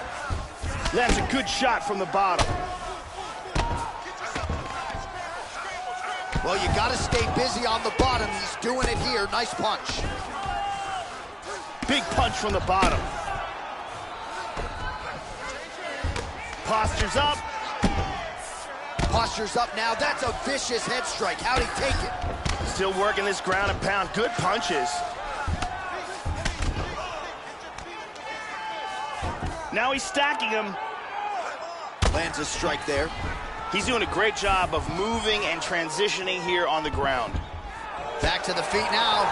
That's a good shot from the bottom. Well, you gotta stay busy on the bottom. He's doing it here. Nice punch. Big punch from the bottom. Postures up. Postures up now. That's a vicious head strike. How'd he take it? Still working this ground and pound. Good punches. Now he's stacking him. Lands a strike there. He's doing a great job of moving and transitioning here on the ground. Back to the feet now.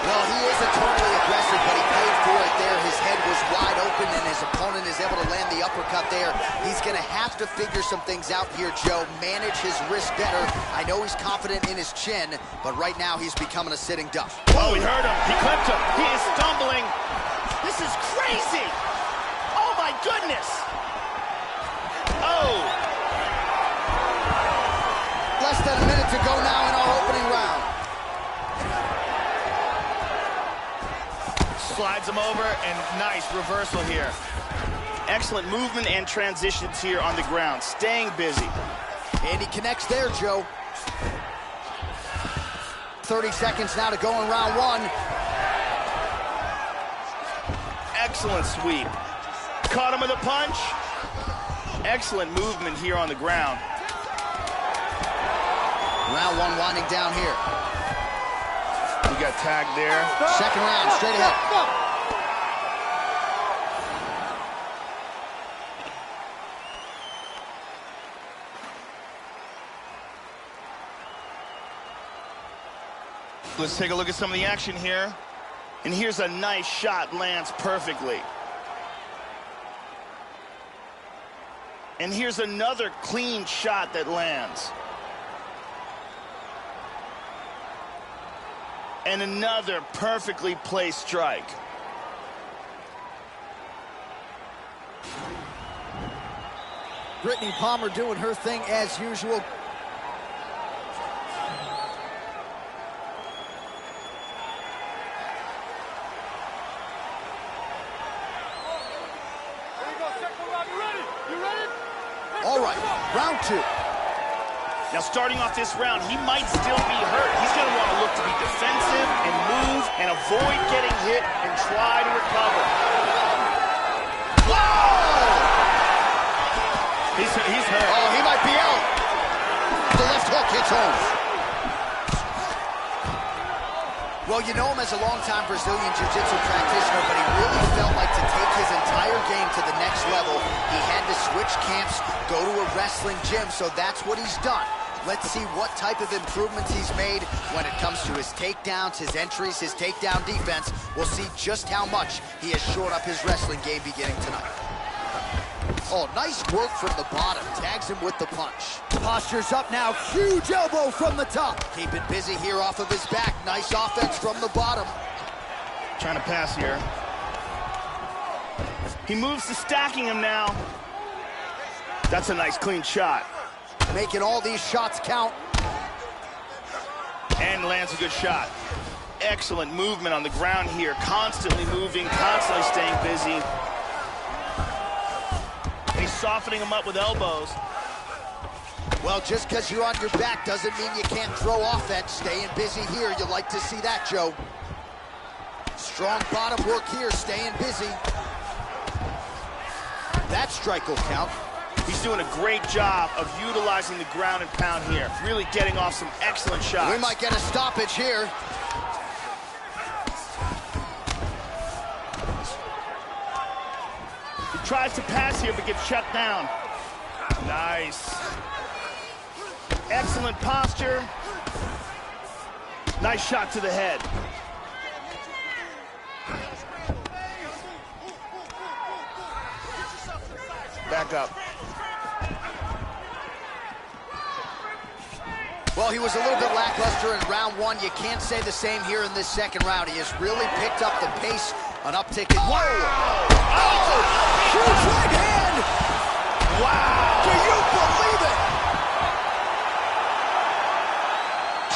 Well, he is eternally aggressive, but he paid for it there. His head was wide open, and his opponent is able to land the uppercut there. He's going to have to figure some things out here, Joe. Manage his wrist better. I know he's confident in his chin, but right now he's becoming a sitting duck. Oh, he hurt him. He clipped him. He is stumbling. This is crazy. Oh, my goodness. Oh. Less than a minute to go now in our opening round. Slides him over, and nice reversal here. Excellent movement and transitions here on the ground. Staying busy. And he connects there, Joe. 30 seconds now to go in round one. Excellent sweep. Caught him with a punch. Excellent movement here on the ground. Round one winding down here. We got tagged there. Second round, straight ahead. Let's take a look at some of the action here. And here's a nice shot, lands perfectly. And here's another clean shot that lands. And another perfectly placed strike. Brittany Palmer doing her thing as usual. All right, round two. Now starting off this round, he might still be hurt. He's going to want to look to be defensive and move and avoid getting hit and try to recover. Whoa! He's hurt. Oh, he might be out. The left hook hits home. Well, you know him as a longtime Brazilian Jiu-Jitsu practitioner, but he really felt like to take his entire game to the next level, he had to switch camps, go to a wrestling gym, so that's what he's done. Let's see what type of improvements he's made when it comes to his takedowns, his entries, his takedown defense. We'll see just how much he has shored up his wrestling game beginning tonight. Oh, nice work from the bottom. Tags him with the punch. Posture's up now. Huge elbow from the top. Keeping busy here off of his back. Nice offense from the bottom. Trying to pass here. He moves to stacking him now. That's a nice clean shot. Making all these shots count. And lands a good shot. Excellent movement on the ground here. Constantly moving, constantly staying busy. And he's softening him up with elbows. Well, just because you're on your back doesn't mean you can't throw offense. Staying busy here, you like to see that, Joe. Strong bottom work here, staying busy. That strike will count. He's doing a great job of utilizing the ground and pound here. Really getting off some excellent shots. We might get a stoppage here. He tries to pass here, but gets shut down. Nice. Excellent posture. Nice shot to the head. Back up. Well, he was a little bit lackluster in round one. You can't say the same here in this second round. He has really picked up the pace, an uptick in... Whoa! Oh! Huge right hand! Wow! Do you believe it?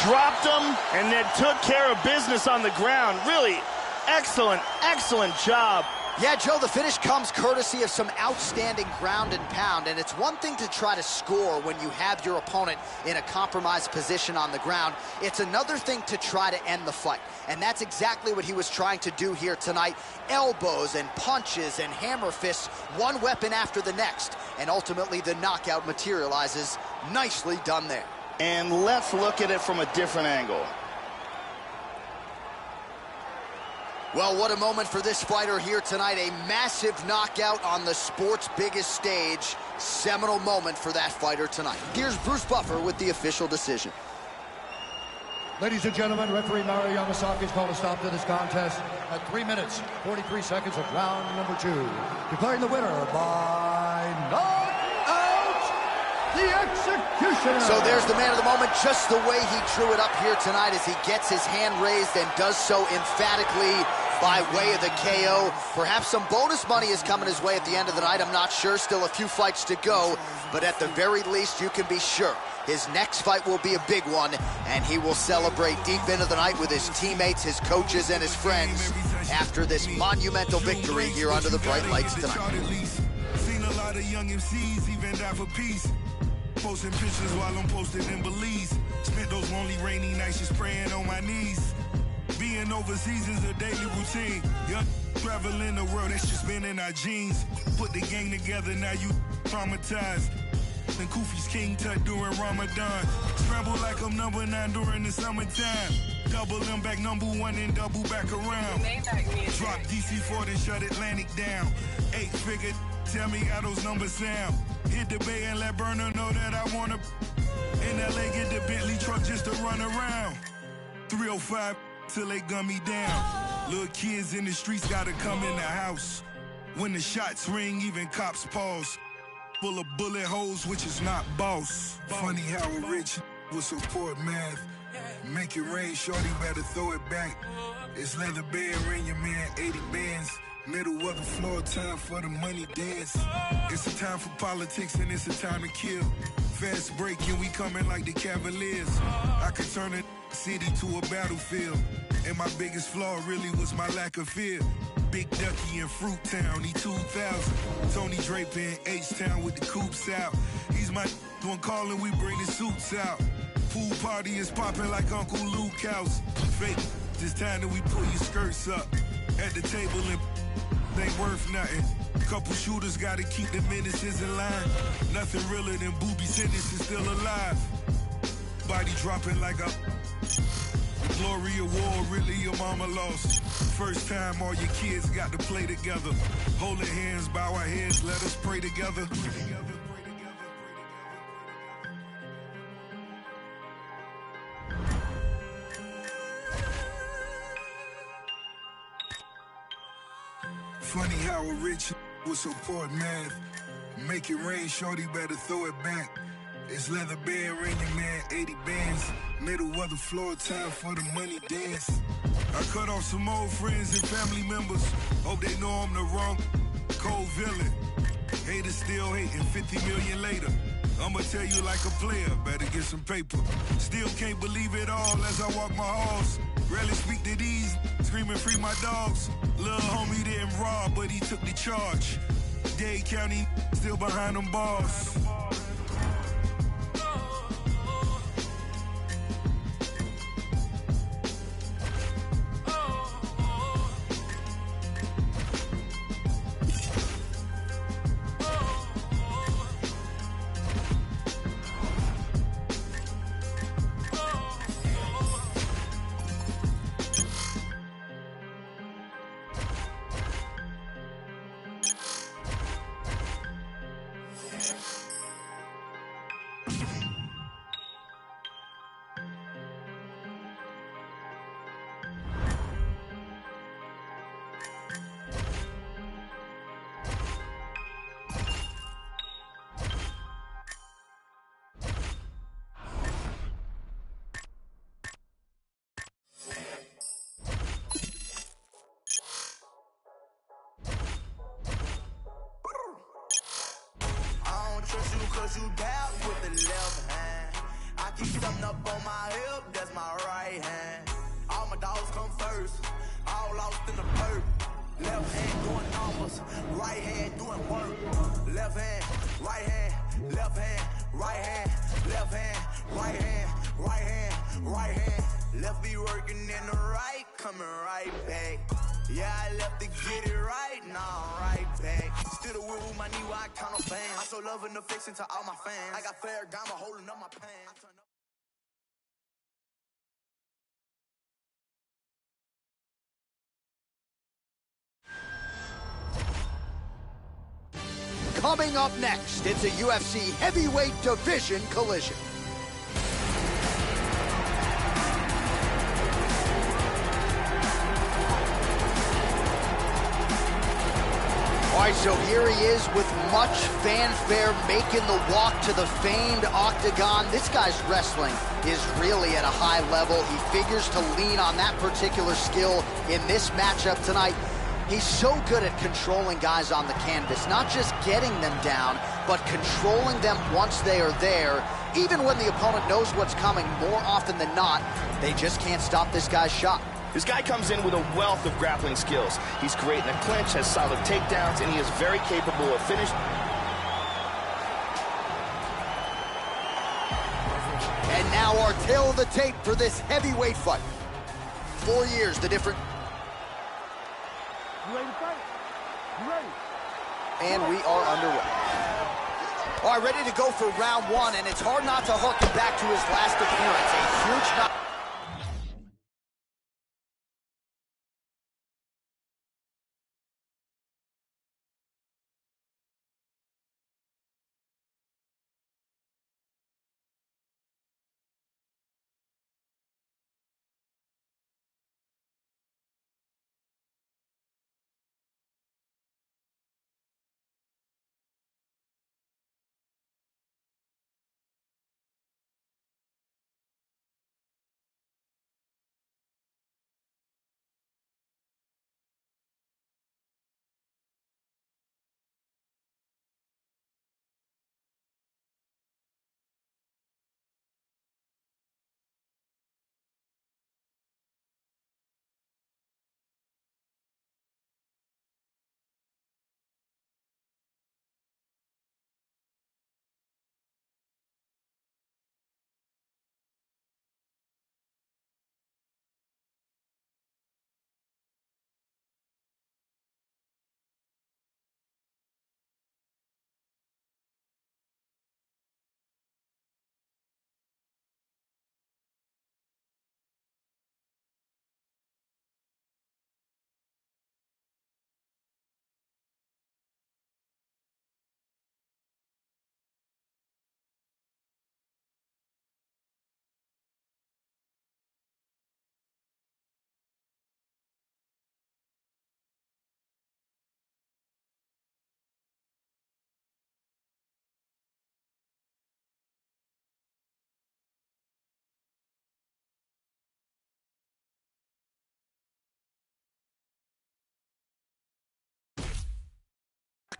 Dropped him and then took care of business on the ground. Really excellent, excellent job. Yeah, Joe, the finish comes courtesy of some outstanding ground and pound, and it's one thing to try to score when you have your opponent in a compromised position on the ground. It's another thing to try to end the fight, and that's exactly what he was trying to do here tonight. Elbows and punches and hammer fists, one weapon after the next, and ultimately the knockout materializes. Nicely done there. And let's look at it from a different angle. Well, what a moment for this fighter here tonight. A massive knockout on the sport's biggest stage. Seminal moment for that fighter tonight. Here's Bruce Buffer with the official decision. Ladies and gentlemen, referee Mario Yamasaki's called a stop to this contest at 3 minutes, 43 seconds of round number 2. Declaring the winner by knockout, the Executioner. So there's the man of the moment, just the way he drew it up here tonight as he gets his hand raised and does so emphatically by way of the KO. Perhaps some bonus money is coming his way at the end of the night. I'm not sure. Still a few fights to go. But at the very least, you can be sure his next fight will be a big one, and he will celebrate deep into the night with his teammates, his coaches, and his friends after this monumental victory here under the bright lights tonight. Seen a lot of young MCs even die for peace. Posting pictures while I'm posted in Belize. Spent those lonely rainy nights just praying on my knees. Being overseas is a daily routine. Young traveling the world, that's just been in our genes. Put the gang together, now you traumatized. And Kufi's King Tut during Ramadan. Scramble like I'm number 9 during the summertime. Double them back number 1 and double back around. Drop DC4 then shut Atlantic down. 8-figure, tell me how those numbers sound. Hit the bay and let Burner know that I wanna. In LA get the Bentley truck just to run around. 305 till they gun me down. Little kids in the streets gotta come in the house. When the shots ring, even cops pause. Full of bullet holes, which is not boss. Funny how a rich will support math. Make it rain, shorty better throw it back. It's leather band, ring your man 80 bands. Middle of the floor, time for the money dance. It's a time for politics and it's a time to kill. Fast break and we coming like the Cavaliers. I could turn a city to a battlefield. And my biggest flaw really was my lack of fear. Big Ducky in Fruit Town, he 2000. Tony Draper in H-Town with the coops out. He's my one calling, we bring the suits out. Pool party is popping like Uncle Luke House. Fake, it's time that we pull your skirts up. At the table and ain't worth nothing. Couple shooters gotta keep the menaces in line. Nothing realer than booby sentences still alive. Body dropping like a glory of war, really your mama lost. First time all your kids got to play together. Holding hands, bow our heads, let us pray together. Funny how a rich will support math. Make it rain, shorty better throw it back. It's leather band, ring your man 80 bands. Middle of the floor, time for the money dance. I cut off some old friends and family members. Hope they know I'm the wrong cold villain. Haters still hating 50 million later. I'ma tell you like a player, better get some paper. Still can't believe it all as I walk my halls. Rarely speak to these, screaming free my dogs. Lil' homie didn't rob, but he took the charge. Dade County still behind them bars. Trust you cause you dab with the left hand. I keep something up on my hip, that's my right hand. All my dogs come first, all lost in the perk. Left hand doing numbers, right hand doing work. Left hand, right hand, left hand, right hand, left hand, right hand, right hand, right hand. Left be working in the right, coming right back. Yeah, I left to get it right, now I'm right back. Still the wheel with my knee while I count on bands. I show love and affection to all my fans. I got Ferragamo holding up my pants. Coming up next, it's a UFC heavyweight division collision. All right, so here he is with much fanfare, making the walk to the famed octagon. This guy's wrestling is really at a high level. He figures to lean on that particular skill in this matchup tonight. He's so good at controlling guys on the canvas, not just getting them down, but controlling them once they are there. Even when the opponent knows what's coming, more often than not, they just can't stop this guy's shot. This guy comes in with a wealth of grappling skills. He's great in the clinch, has solid takedowns, and he is very capable of finishing. And now our tale of the tape for this heavyweight fight. 4 years, the difference. You ready to fight? You ready? And we are underway. All right, ready to go for round one, and it's hard not to harken back to his last appearance. A huge knock.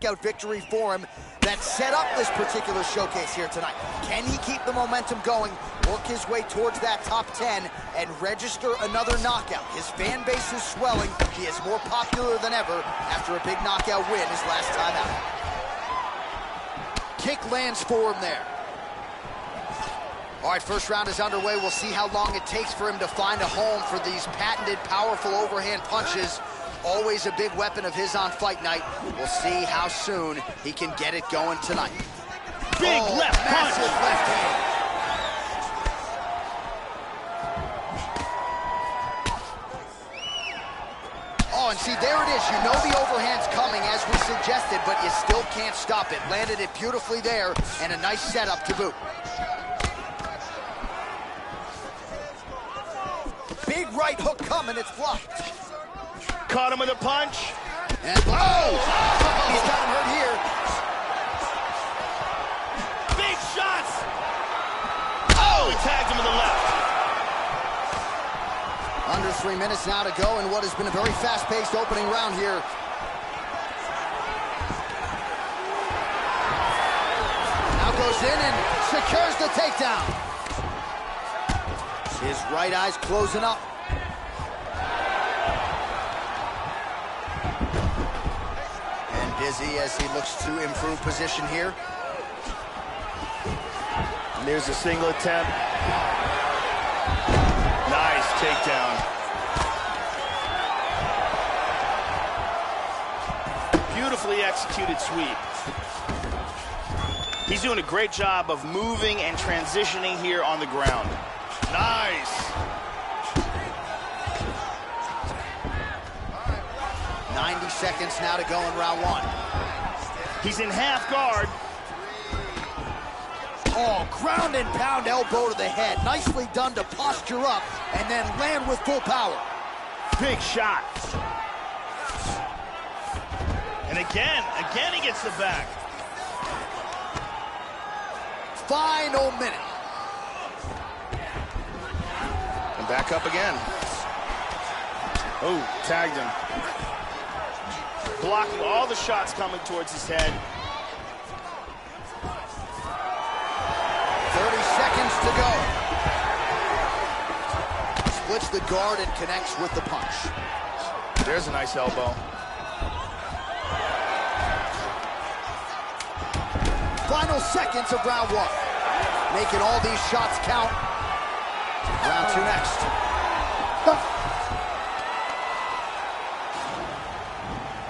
Knockout victory for him that set up this particular showcase here tonight. Can he keep the momentum going, work his way towards that top 10, and register another knockout? His fan base is swelling. He is more popular than ever after a big knockout win his last time out. Kick lands for him there. All right, first round is underway. We'll see how long it takes for him to find a home for these patented, powerful overhand punches. Always a big weapon of his on fight night. We'll see how soon he can get it going tonight. Big left punch. Left hand. Oh, and see, there it is. You know the overhand's coming, as we suggested, but you still can't stop it. Landed it beautifully there, and a nice setup to boot. Big right hook coming. It's blocked. Caught him with a punch. And he's got him hurt here. Big shots. Oh, he tagged him in the left. Under 3 minutes now to go in what has been a very fast-paced opening round here. Now goes in and secures the takedown. His right eye's closing up. Dizzy as he looks to improve position here. And there's a single attempt. Nice takedown. Beautifully executed sweep. He's doing a great job of moving and transitioning here on the ground. Nice. 90 seconds now to go in round one. He's in half guard. Oh, ground and pound elbow to the head. Nicely done to posture up and then land with full power. Big shot. And again he gets the back. Final minute. And back up again. Oh, tagged him. Blocking all the shots coming towards his head. 30 seconds to go. Splits the guard and connects with the punch. There's a nice elbow. Final seconds of round one. Making all these shots count. Round two next.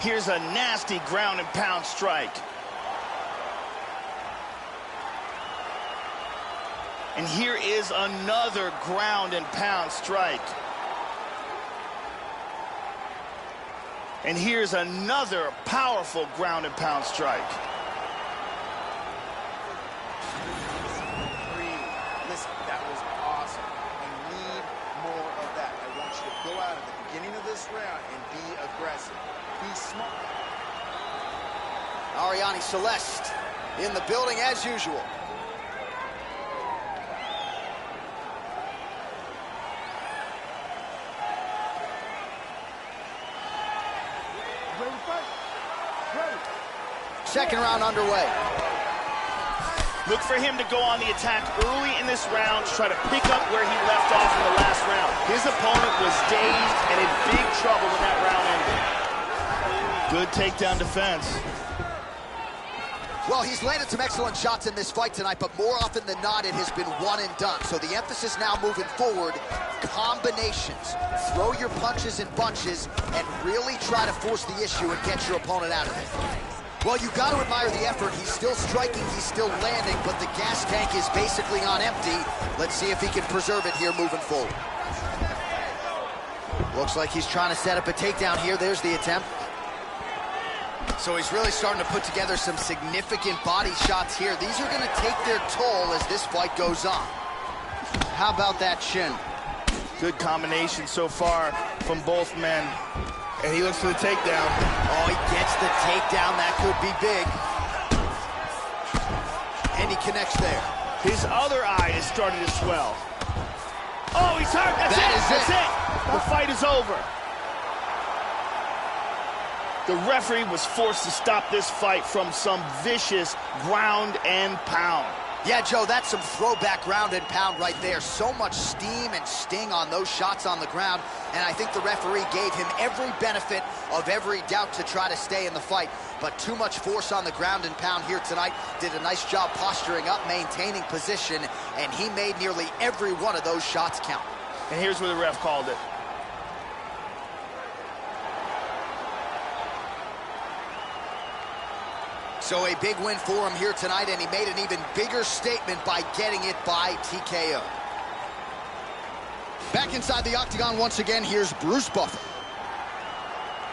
Here's a nasty ground and pound strike. And here is another ground and pound strike. And here's another powerful ground and pound strike. Listen, that was awesome. I need more of that. I want you to go out at the beginning of this round and be aggressive. Be smart. Ariane Celeste in the building as usual. Second round underway. Look for him to go on the attack early in this round to try to pick up where he left off in the last round. His opponent was dazed and in big trouble when that round ended. Good takedown defense. Well, he's landed some excellent shots in this fight tonight, but more often than not, it has been one and done. So the emphasis now moving forward, combinations. Throw your punches in bunches and really try to force the issue and get your opponent out of it. Well, you got to admire the effort. He's still striking, he's still landing, but the gas tank is basically on empty. Let's see if he can preserve it here moving forward. Looks like he's trying to set up a takedown here. There's the attempt. So he's really starting to put together some significant body shots here. These are going to take their toll as this fight goes on. How about that shin? Good combination so far from both men. And he looks for the takedown. Oh, he gets the takedown. That could be big. And he connects there. His other eye is starting to swell. Oh, he's hurt. That's it. The fight is over. The referee was forced to stop this fight from some vicious ground and pound. Yeah, Joe, that's some throwback ground and pound right there. So much steam and sting on those shots on the ground, and I think the referee gave him every benefit of every doubt to try to stay in the fight. But too much force on the ground and pound here tonight. Did a nice job posturing up, maintaining position, and he made nearly every one of those shots count. And here's where the ref called it. So a big win for him here tonight, and he made an even bigger statement by getting it by TKO. Back inside the octagon once again, here's Bruce Buffer.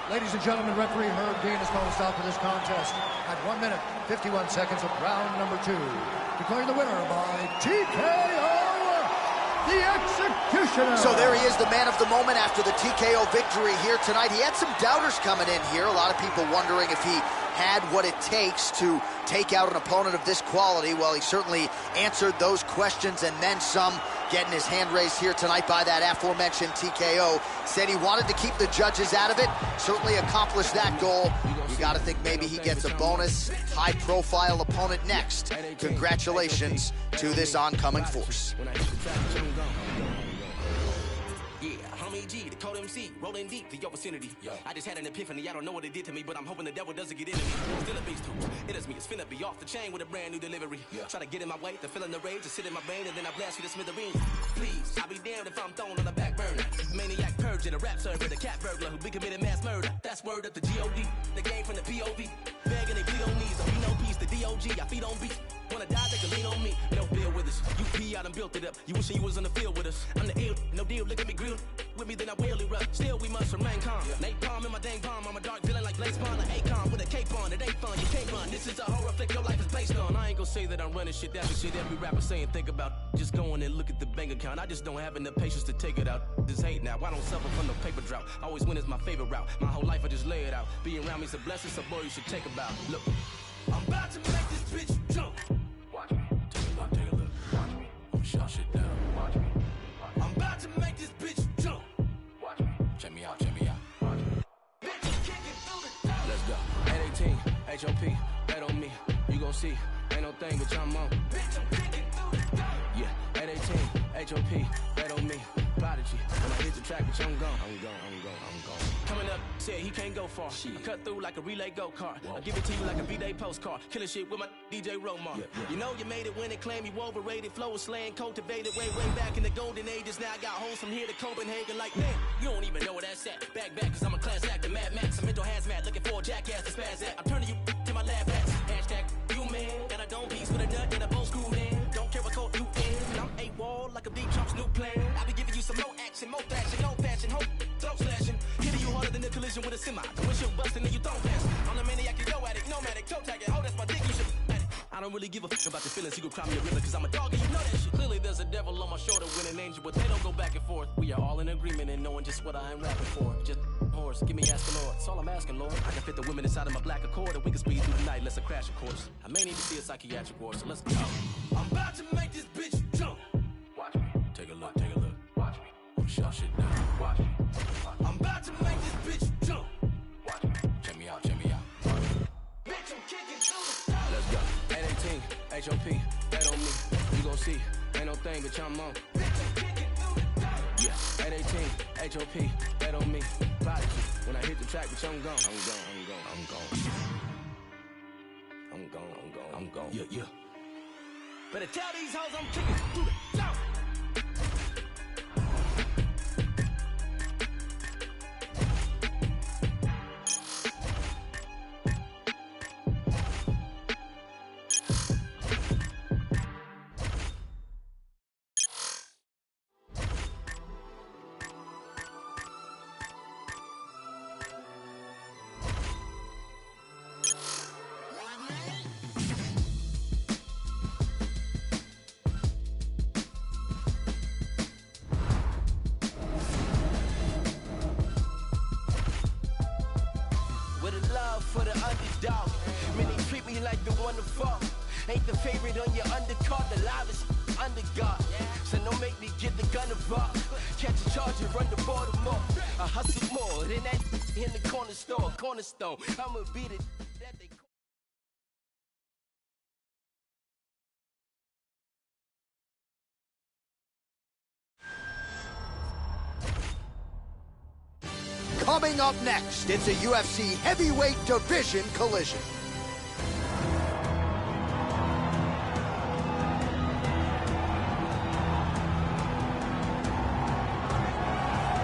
Ladies and gentlemen, referee Herb Dean has called a stop to this contest at 1 minute, 51 seconds of round number 2. Declaring the winner by TKO, the Executioner. So there he is, the man of the moment after the TKO victory here tonight. He had some doubters coming in here. A lot of people wondering if he had what it takes to take out an opponent of this quality. Well, he certainly answered those questions and then some, getting his hand raised here tonight by that aforementioned TKO. Said he wanted to keep the judges out of it, certainly accomplished that goal. You got to think maybe he gets a bonus, high-profile opponent next. Congratulations to this oncoming force. G, the code MC, rolling deep to your vicinity. I just had an epiphany, I don't know what it did to me, but I'm hoping the devil doesn't get into me. Still a beast too. It is me, it's finna be off the chain with a brand new delivery. Try to get in my way, the feeling the rage, to sit in my brain, and then I blast you to smithereens. Please, I'll be damned if I'm thrown on the back burner. Maniac purge in a rap server, the cat burglar who be committed mass murder. That's word up the G.O.D. The game from the P.O.V. Begging they plead on knees, so we know peace, the D.O.G. I feed on beat. Wanna die, they can lean on me. No bill with us. You pee, I done built it up. You wishing you was on the field with us. I'm the ill, no deal, look at me grilled. With me, then I will erupt. Still, we must remain calm. Nate Palm in my dang palm. I'm a dark villain like Blaze Bond, an Akon with a cape on. It ain't fun, you can't run. This is a horror flick your life is based on. I ain't gonna say that I'm running shit. That's the shit every rapper saying. Think about just going and look at the bank account. I just don't have enough patience to take it out. This hate now. I don't suffer from no paper drought. Always win is my favorite route. My whole life I just lay it out. Being around me's a blessing, so boy, you should take a bow. Look, I'm about to make this bitch jump. Watch me. Take a look, take a look. Watch me. I'm shut shit down. Watch me. I'm about to make this bitch jump. Watch me. Check me out, check me out. Watch me. Let's go. 818, HOP, bet on me. You gon' see, ain't no thing but I'm on. Yeah, 818, HOP, bet on me. Prodigy. When I hit the track, bitch, I'm gone. I'm gone. Coming up, said he can't go far. I cut through like a relay go-kart. I give it to you like a B-Day postcard. Killing shit with my DJ Romar. You know you made it when they claim you overrated. Flow was slaying, cultivated way back in the golden ages. Now I got hoes from here to Copenhagen like, man, you don't even know where that's at. Back, cause I'm a class actor, Mad Max. I'm mental hazmat, looking for a jackass to spaz at. I'm turning you to my lab rats. Hashtag you man, that I don't piece with a nut and a bow screw in. Don't care what code you in. I'm A-wall like a deep Trump's new plan. I be giving you some more action, more fashion, no fashion, hope, throat slashing. Hitting you harder than a collision with a semi. The windshield busting and you don't pass. I'm the maniac, you go addict, nomadic, toe tagging. Oh, that's my dick, you should at it. I don't really give a fuck about your feelings. You go cry me a river cause I'm a dog and you know that shit. Clearly there's a devil on my shoulder with an angel, but they don't go back and forth. We are all in agreement and knowing just what I am rapping for. Just horse, give me ask the Lord. That's all I'm asking, Lord. I can fit the women inside of my black Accord and we can speed through the night, let's a crash of course. I may need to see a psychiatric ward, so let's go. I'm about to make this bitch jump. Watch me. Take a look. Watch me. I'm shut shit down. Watch me. I'm about to make this bitch jump. Watch me. Check me out. Bitch, I'm kicking through the top. Let's go. 818, HOP, that on me. You gon' see, ain't no thing, bitch, I'm on. Bitch, I'm kicking through the top. Yeah, 818, HOP, that on me. Prodigy, when I hit the track, bitch, I'm gone. I'm gone. Yeah. Better tell these hoes I'm kicking through the top. For the underdog, many treat me like the one to fall. Ain't the favorite on your undercard, the livest under God. So don't make me get the gun involved. Catch a charge and run the Baltimore. I hustle more than that in the cornerstone. I'ma beat it. Coming up next, it's a UFC heavyweight division collision.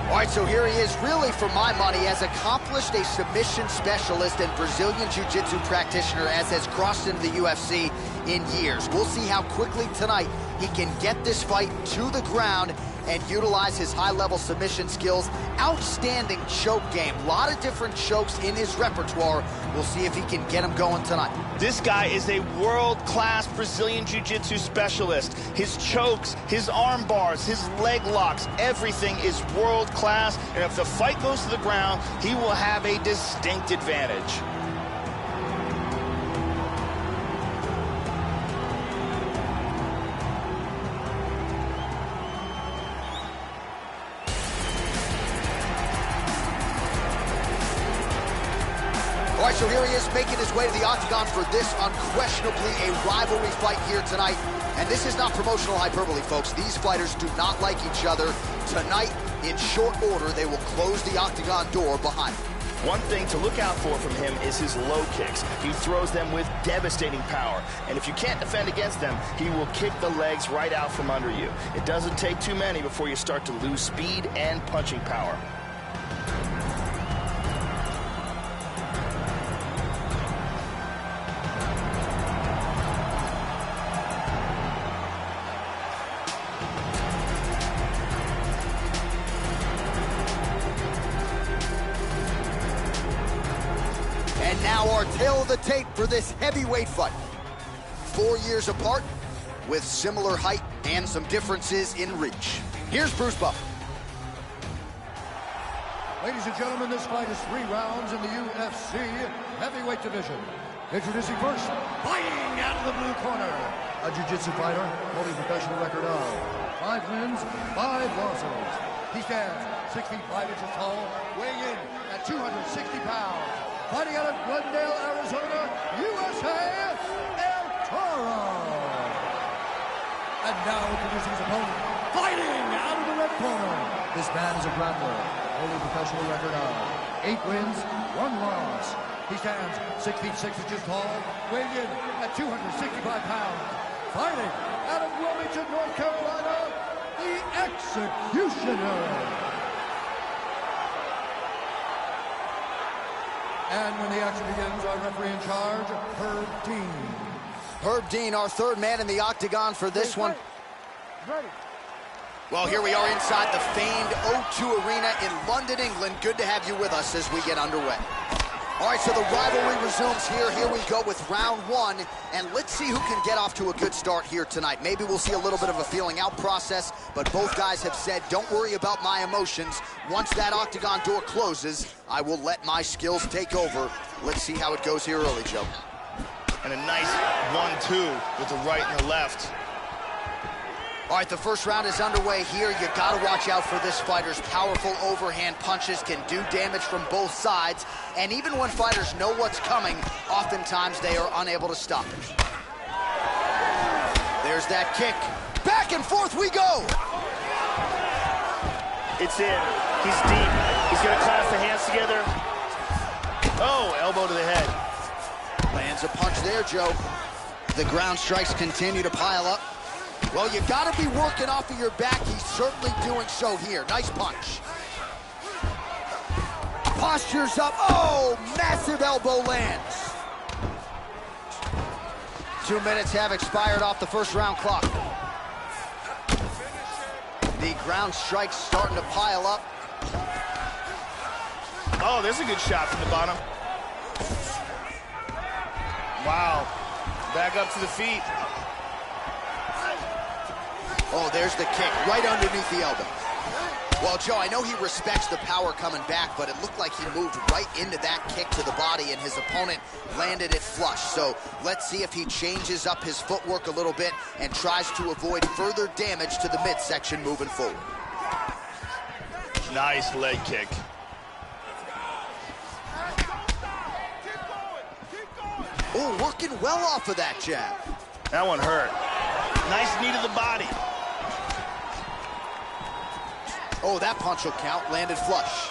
All right, so here he is, really, for my money, has accomplished a submission specialist and Brazilian Jiu-Jitsu practitioner as has crossed into the UFC in years. We'll see how quickly tonight he can get this fight to the ground and utilize his high-level submission skills. Outstanding choke game. A lot of different chokes in his repertoire. We'll see if he can get them going tonight. This guy is a world-class Brazilian Jiu-Jitsu specialist. His chokes, his arm bars, his leg locks, everything is world-class. And if the fight goes to the ground, he will have a distinct advantage. All right, so here he is making his way to the octagon for this unquestionably a rivalry fight here tonight. And this is not promotional hyperbole, folks. These fighters do not like each other. Tonight, in short order, they will close the octagon door behind him. One thing to look out for from him is his low kicks. He throws them with devastating power. And if you can't defend against them, he will kick the legs right out from under you. It doesn't take too many before you start to lose speed and punching power. Now our tail of the tape for this heavyweight fight. 4 years apart, with similar height and some differences in reach. Here's Bruce Buffer. Ladies and gentlemen, this fight is 3 rounds in the UFC heavyweight division. Introducing first, fighting out of the blue corner, a jiu-jitsu fighter holding a professional record of 5 wins, 5 losses. He stands 6 feet 5 inches tall, weighing in at 260 pounds. Fighting out of Glendale, Arizona, USA, El Toro. And now introducing his opponent, fighting out of the red corner, this man is a grappler, holding a professional record of 8 wins, 1 loss. He stands 6 feet 6 inches tall, weighing in at 265 pounds. Fighting out of Wilmington, North Carolina, the Executioner. And when the action begins, our referee in charge, Herb Dean. Herb Dean, our third man in the octagon for this one. Well, here we are inside the famed O2 Arena in London, England. Good to have you with us as we get underway. All right, so the rivalry resumes here. Here we go with round 1, and let's see who can get off to a good start here tonight. Maybe we'll see a little bit of a feeling out process, but both guys have said, don't worry about my emotions. Once that octagon door closes, I will let my skills take over. Let's see how it goes here early, Joe. And a nice 1-2 with the right and the left. All right, the first round is underway here. You gotta watch out for this fighter's powerful overhand punches can do damage from both sides. And even when fighters know what's coming, oftentimes they are unable to stop it. There's that kick. Back and forth we go. It's in. He's deep. He's gonna clasp the hands together. Oh, elbow to the head. Lands a punch there, Joe. The ground strikes continue to pile up. Well, you gotta be working off of your back. He's certainly doing so here. Nice punch. Postures up. Oh, massive elbow lands. 2 minutes have expired off the first round clock. The ground strikes starting to pile up. Oh, there's a good shot from the bottom. Wow. Back up to the feet. Oh, there's the kick right underneath the elbow. Well, Joe, I know he respects the power coming back, but it looked like he moved right into that kick to the body, and his opponent landed it flush. So let's see if he changes up his footwork a little bit and tries to avoid further damage to the midsection moving forward. Nice leg kick. Oh, working well off of that jab. That one hurt. Nice knee to the body. Oh, that punch will count. Landed flush.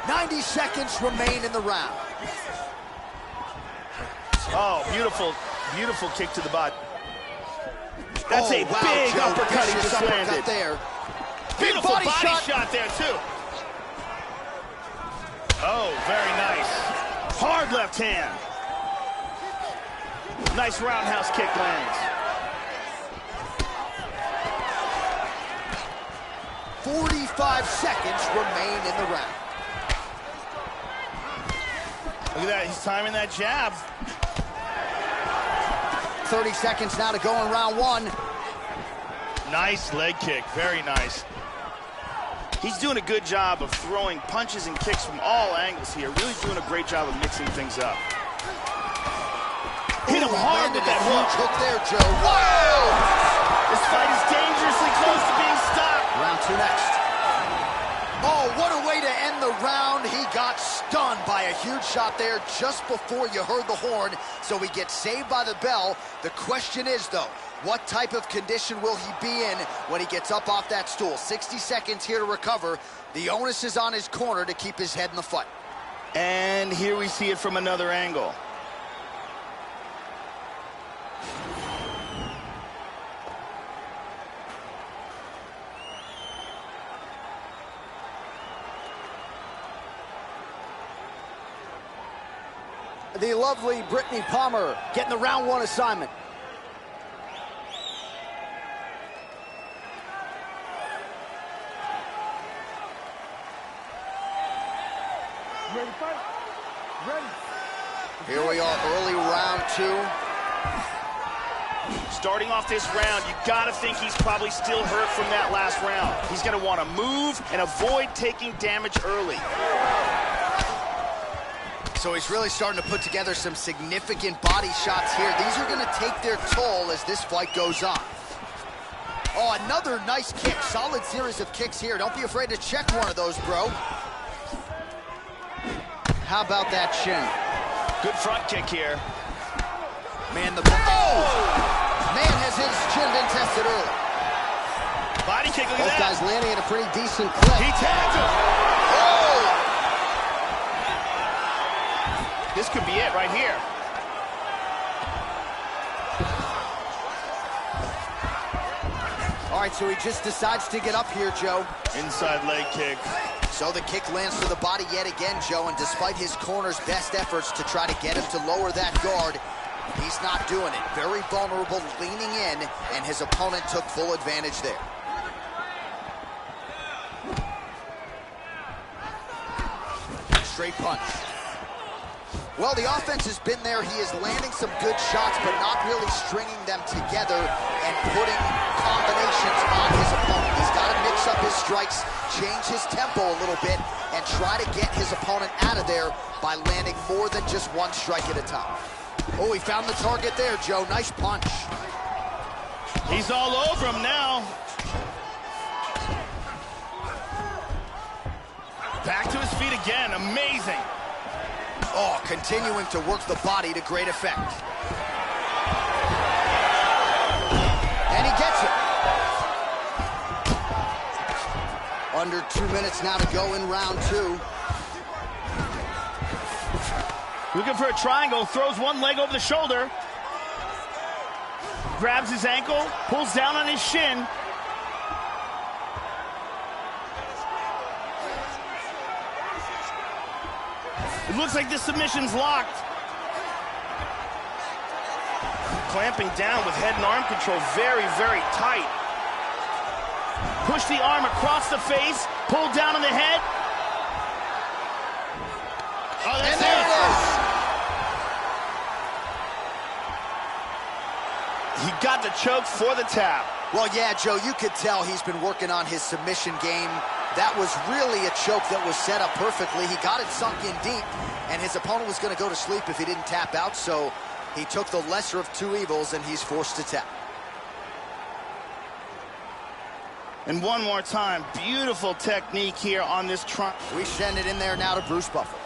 90 seconds remain in the round. Oh, beautiful, beautiful kick to the body. That's a wow, big Joe, uppercut he vicious just uppercut landed. There. Beautiful body shot there, too. Oh, very nice. Hard left hand. Nice roundhouse kick lands. 45 seconds remain in the round. Look at that, he's timing that jab. 30 seconds now to go in round 1. Nice leg kick, very nice. He's doing a good job of throwing punches and kicks from all angles here. Really doing a great job of mixing things up. Hit him hard with that hook there, Joe. Wow! This fight is dangerously close to being stopped. Round 2 next. Oh, what a way to end the round. He got stunned by a huge shot there just before you heard the horn, so he gets saved by the bell. The question is, though, what type of condition will he be in when he gets up off that stool? 60 seconds here to recover. The onus is on his corner to keep his head in the fight. And here we see it from another angle. The lovely Brittany Palmer getting the round 1 assignment. Ready to fight? Ready. Here we are, early round 2. Starting off this round, you gotta think he's probably still hurt from that last round. He's gonna want to move and avoid taking damage early. So he's really starting to put together some significant body shots here. These are gonna take their toll as this fight goes on. Oh, another nice kick. Solid series of kicks here. Don't be afraid to check one of those, bro. How about that shin? Good front kick here. Man, the... Oh! Man has his chin been tested early. kick. Look at Both that. guys landing at a pretty decent clip. He tagged him. Oh! This could be it right here. All right, so he just decides to get up here, Joe. Inside leg kick. So the kick lands to the body yet again, Joe, and despite his corner's best efforts to try to get him to lower that guard, he's not doing it. Very vulnerable, leaning in, and his opponent took full advantage there. Straight punch. Well, the offense has been there. He is landing some good shots, but not really stringing them together and putting combinations on his opponent. He's got to mix up his strikes, change his tempo a little bit, and try to get his opponent out of there by landing more than just one strike at a time. Oh, he found the target there, Joe. Nice punch. He's all over him now. Back to his feet again. Amazing. Oh, continuing to work the body to great effect. And he gets it. Under 2 minutes now to go in round 2. Looking for a triangle, throws one leg over the shoulder. Grabs his ankle, pulls down on his shin. It looks like the submission's locked. Clamping down with head and arm control very, very tight. Push the arm across the face, pull down on the head. Oh, that's and there it is. He got the choke for the tap. Well, yeah, Joe, you could tell he's been working on his submission game. That was really a choke that was set up perfectly. He got it sunk in deep, and his opponent was going to go to sleep if he didn't tap out, so he took the lesser of two evils, and he's forced to tap. And one more time, beautiful technique here on this trunk. We send it in there now to Bruce Buffer.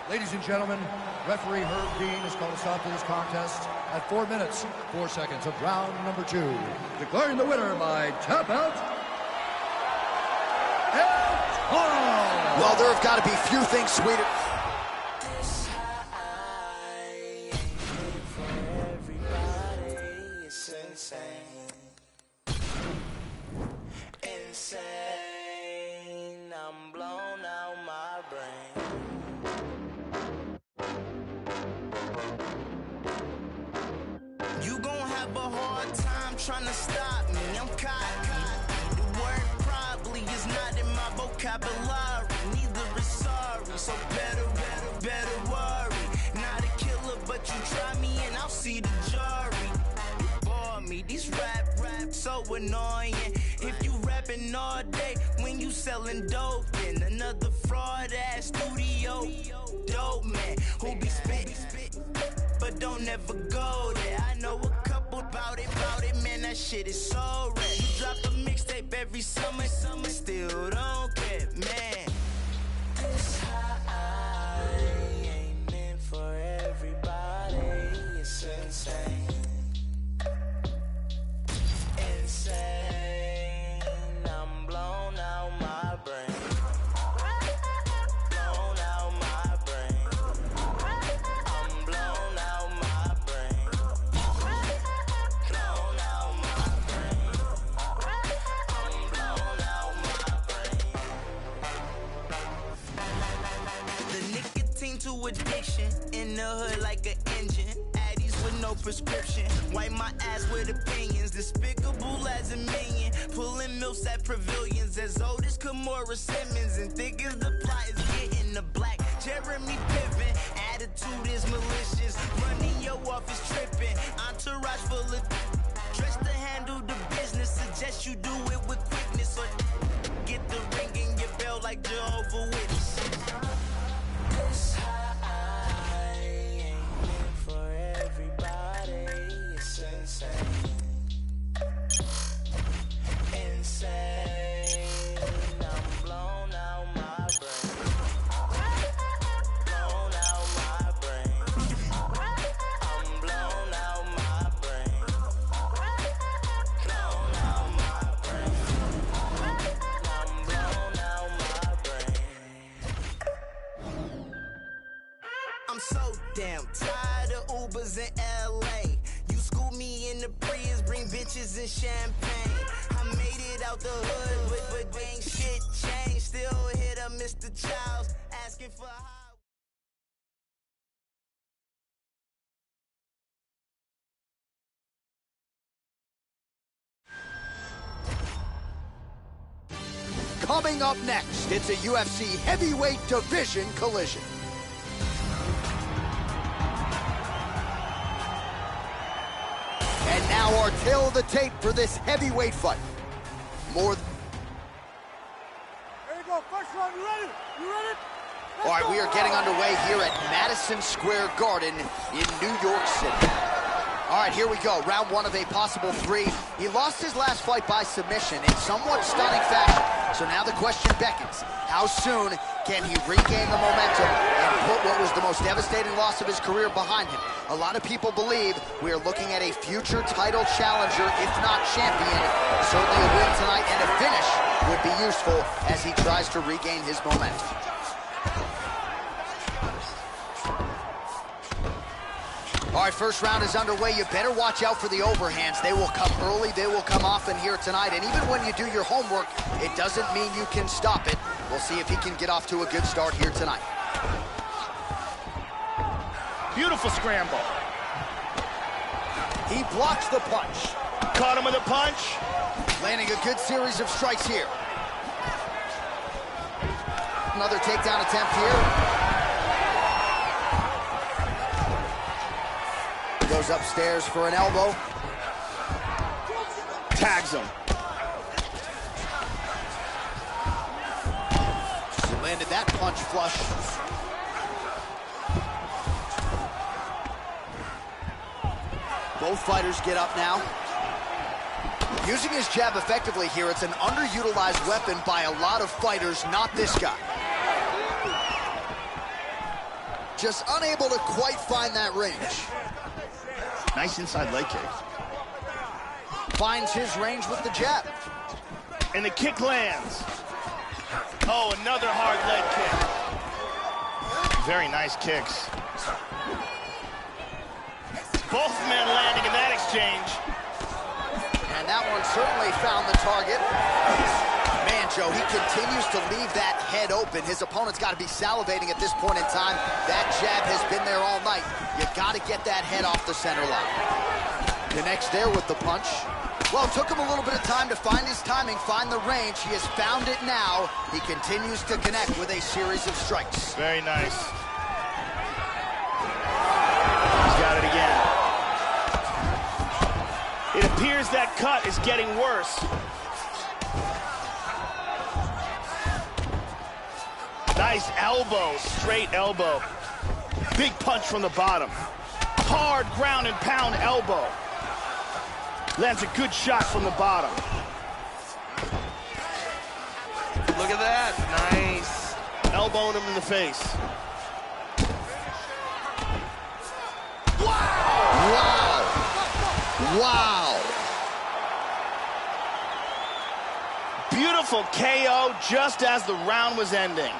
Ladies and gentlemen, referee Herb Dean has called a stop to this contest at 4 minutes, 4 seconds of round number 2. Declaring the winner by tap out. Well, there have got to be few things sweeter. Insane, I'm blown out my brain. You gon' have a hard time trying to stop me. I'm caught. The word probably is not in my vocabulary. Neither is sorry, so better worry. Not a killer, but you try me and I'll see the jury. You bore me, these rap so annoying. If you rapping all day when you selling dope, then another fraud ass studio dope man who be spitting, but don't ever go there. I know a couple about it, man, that shit is so rare. You drop a mixtape every summer, still don't care, man. This high ain't meant for everybody, it's insane. Insane, I'm blown out my brain. Blown out my brain. I'm blown out my brain. Blown out my brain. I'm blown out my brain. The nicotine to addiction in the hood like an engine. Addies with no prescription. Wipe my ass with opinions. Despicable as a minion. Pulling milfs at pavilions. As old as Kimora Simmons. And thick as the plot is getting the black. Jeremy Piven. Attitude is malicious. Running your office tripping. Entourage full of dress to handle the business. Suggest you do it with quickness. Or get the ring in your bell like Jehovah's Witnesses. This high ain't meant for everybody. It's insane. Insane. I'm blown out my brain. Blown out my brain. I'm blown out my brain. Blown out my brain. Damn, tired of Ubers in LA. You school me in the Prius, bring bitches and champagne. I made it out the hood, but ain't shit changed. Still hit up Mr. Childs, asking for high. Coming up next, it's a UFC heavyweight division collision. And now our tail of the tape for this heavyweight fight. There you go, first round, you ready? You ready? All right, we are getting underway here at Madison Square Garden in New York City. All right, here we go. Round one of a possible three. He lost his last fight by submission in somewhat stunning fashion. So now the question beckons, how soon can he regain the momentum and put what was the most devastating loss of his career behind him? A lot of people believe we are looking at a future title challenger, if not champion. Certainly a win tonight and a finish would be useful as he tries to regain his momentum. All right, first round is underway. You better watch out for the overhands. They will come early, they will come often here tonight. And even when you do your homework, it doesn't mean you can stop it. We'll see if he can get off to a good start here tonight. Beautiful scramble. He blocks the punch. Caught him with a punch. Landing a good series of strikes here. Another takedown attempt here. Goes upstairs for an elbow. Tags him. He landed that punch flush. Both fighters get up now. Using his jab effectively here, it's an underutilized weapon by a lot of fighters, not this guy. Just unable to quite find that range. Nice inside leg kick. Finds his range with the jab. And the kick lands. Oh, another hard leg kick. Very nice kicks. Both men landing in that exchange. And that one certainly found the target. Man, Joe, he continues to leave that head open. His opponent's got to be salivating at this point in time. That jab has been there all night. You got to get that head off the center line. Connects there with the punch. Well, it took him a little bit of time to find his timing, find the range. He has found it now. He continues to connect with a series of strikes. Very nice. He's got it again. It appears that cut is getting worse. Nice elbow, straight elbow. Big punch from the bottom. Hard ground and pound elbow. Lands a good shot from the bottom. Look at that, nice. Elbowing him in the face. Wow! Wow! Beautiful KO just as the round was ending.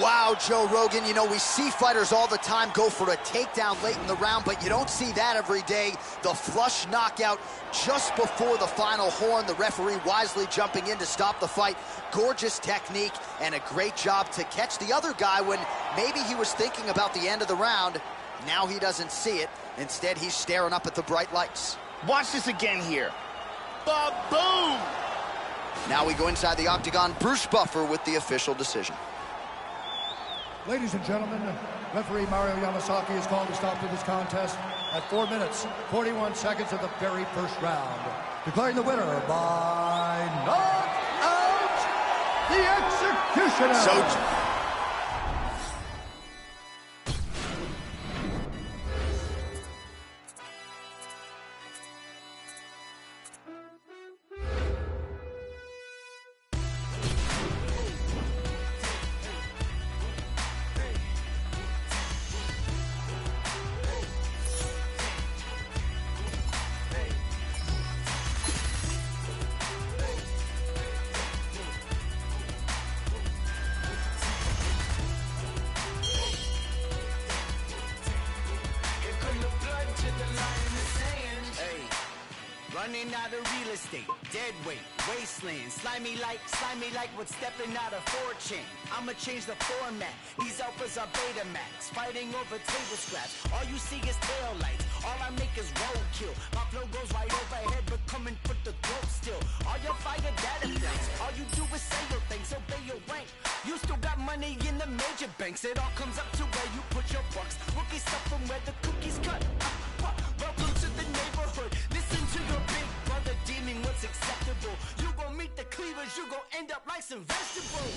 Wow, Joe Rogan, you know, we see fighters all the time go for a takedown late in the round, but you don't see that every day. The flush knockout just before the final horn, the referee wisely jumping in to stop the fight. Gorgeous technique and a great job to catch the other guy when maybe he was thinking about the end of the round. Now he doesn't see it. Instead, he's staring up at the bright lights. Watch this again here. Ba-boom! Now we go inside the octagon. Bruce Buffer with the official decision. Ladies and gentlemen, referee Mario Yamasaki has called a stop to this contest at 4 minutes, 41 seconds of the very first round. Declaring the winner by knockout, the Executioner. running out of real estate. Dead weight, wasteland, slimy like what's stepping out of 4chan. I'ma change the format. These alphas are Betamax, fighting over table scraps. All you see is tail lights. All I make is roadkill. My flow goes right overhead, but come and put the throat still. All your fire data flags. All you do is say your things, obey your rank. You still got money in the major banks. It all comes up to where you put your bucks. Rookie stuff from where the cookies cut. Welcome to the neighborhood. Listen to your big brother deeming what's acceptable. You gon' meet the cleavers, you gon' end up like some vegetables.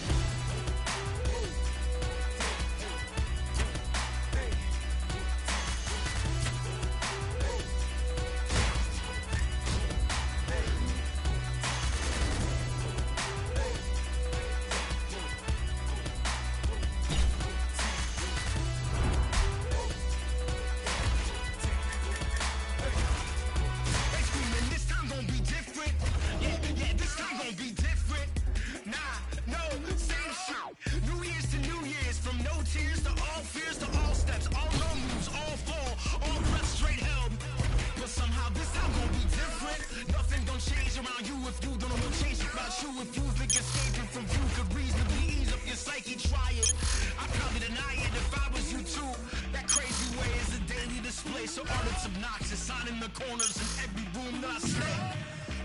So all it's obnoxious, signing the corners in every room that I stay.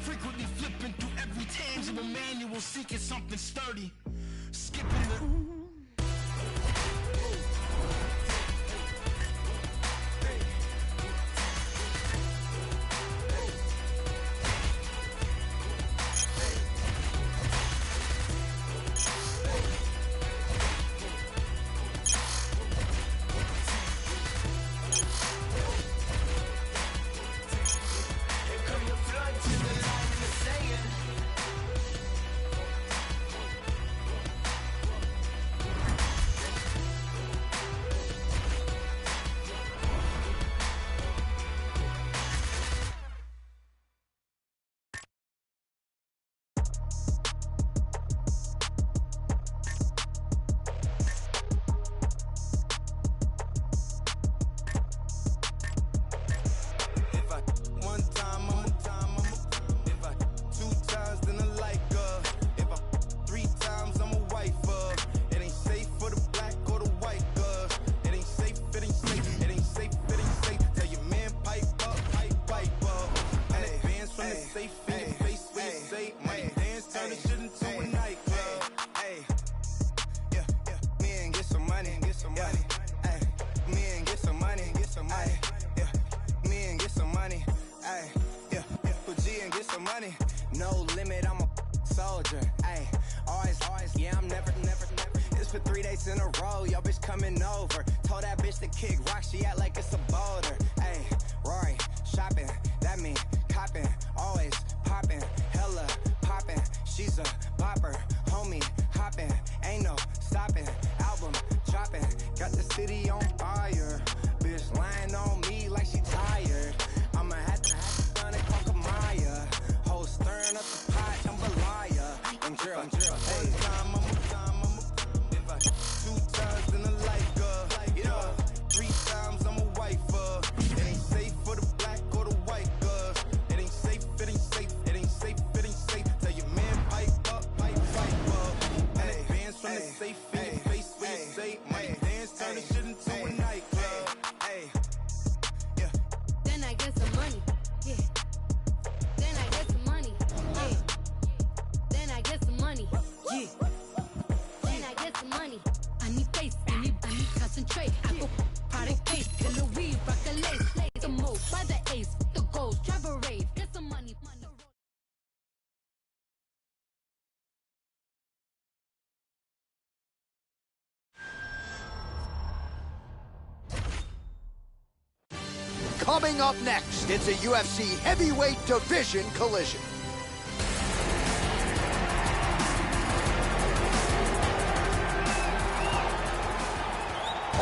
Frequently flipping through every tangible manual, seeking something sturdy. Skipping the... No limit, I'm a soldier. Ay, always, yeah, I'm never. It's for 3 days in a row, yo bitch coming over. Told that bitch to kick rock, she act like it's a boulder. Ay, Rory, shopping, that mean copping, always popping, hella popping. She's a bopper, homie, hopping, ain't no stopping. Album dropping, got the city on fire. Bitch lying on me like she tired. I'ma have to run and call Maya. Hoes stirring up the pot, jambalaya. I'm drill, hey. If I 2 times then I like her. Yeah, 3 times I'm a wife. It ain't safe for the black or the white girls. It ain't safe, it ain't safe, it ain't safe, it ain't safe. Tell your man pipe up. And advance from the safe in your face where you say money dance, turn the shit into a nightclub. Hey, yeah. Then I get some money. Yeah. Then I get some money. Yeah. Then I get some money. Yeah. Then I get some money. I need face, I need concentrate. I go product face, killer weed, rock the lace. The most by the ace, the gold, drive a rave, get some money. Coming up next, it's a UFC heavyweight division collision.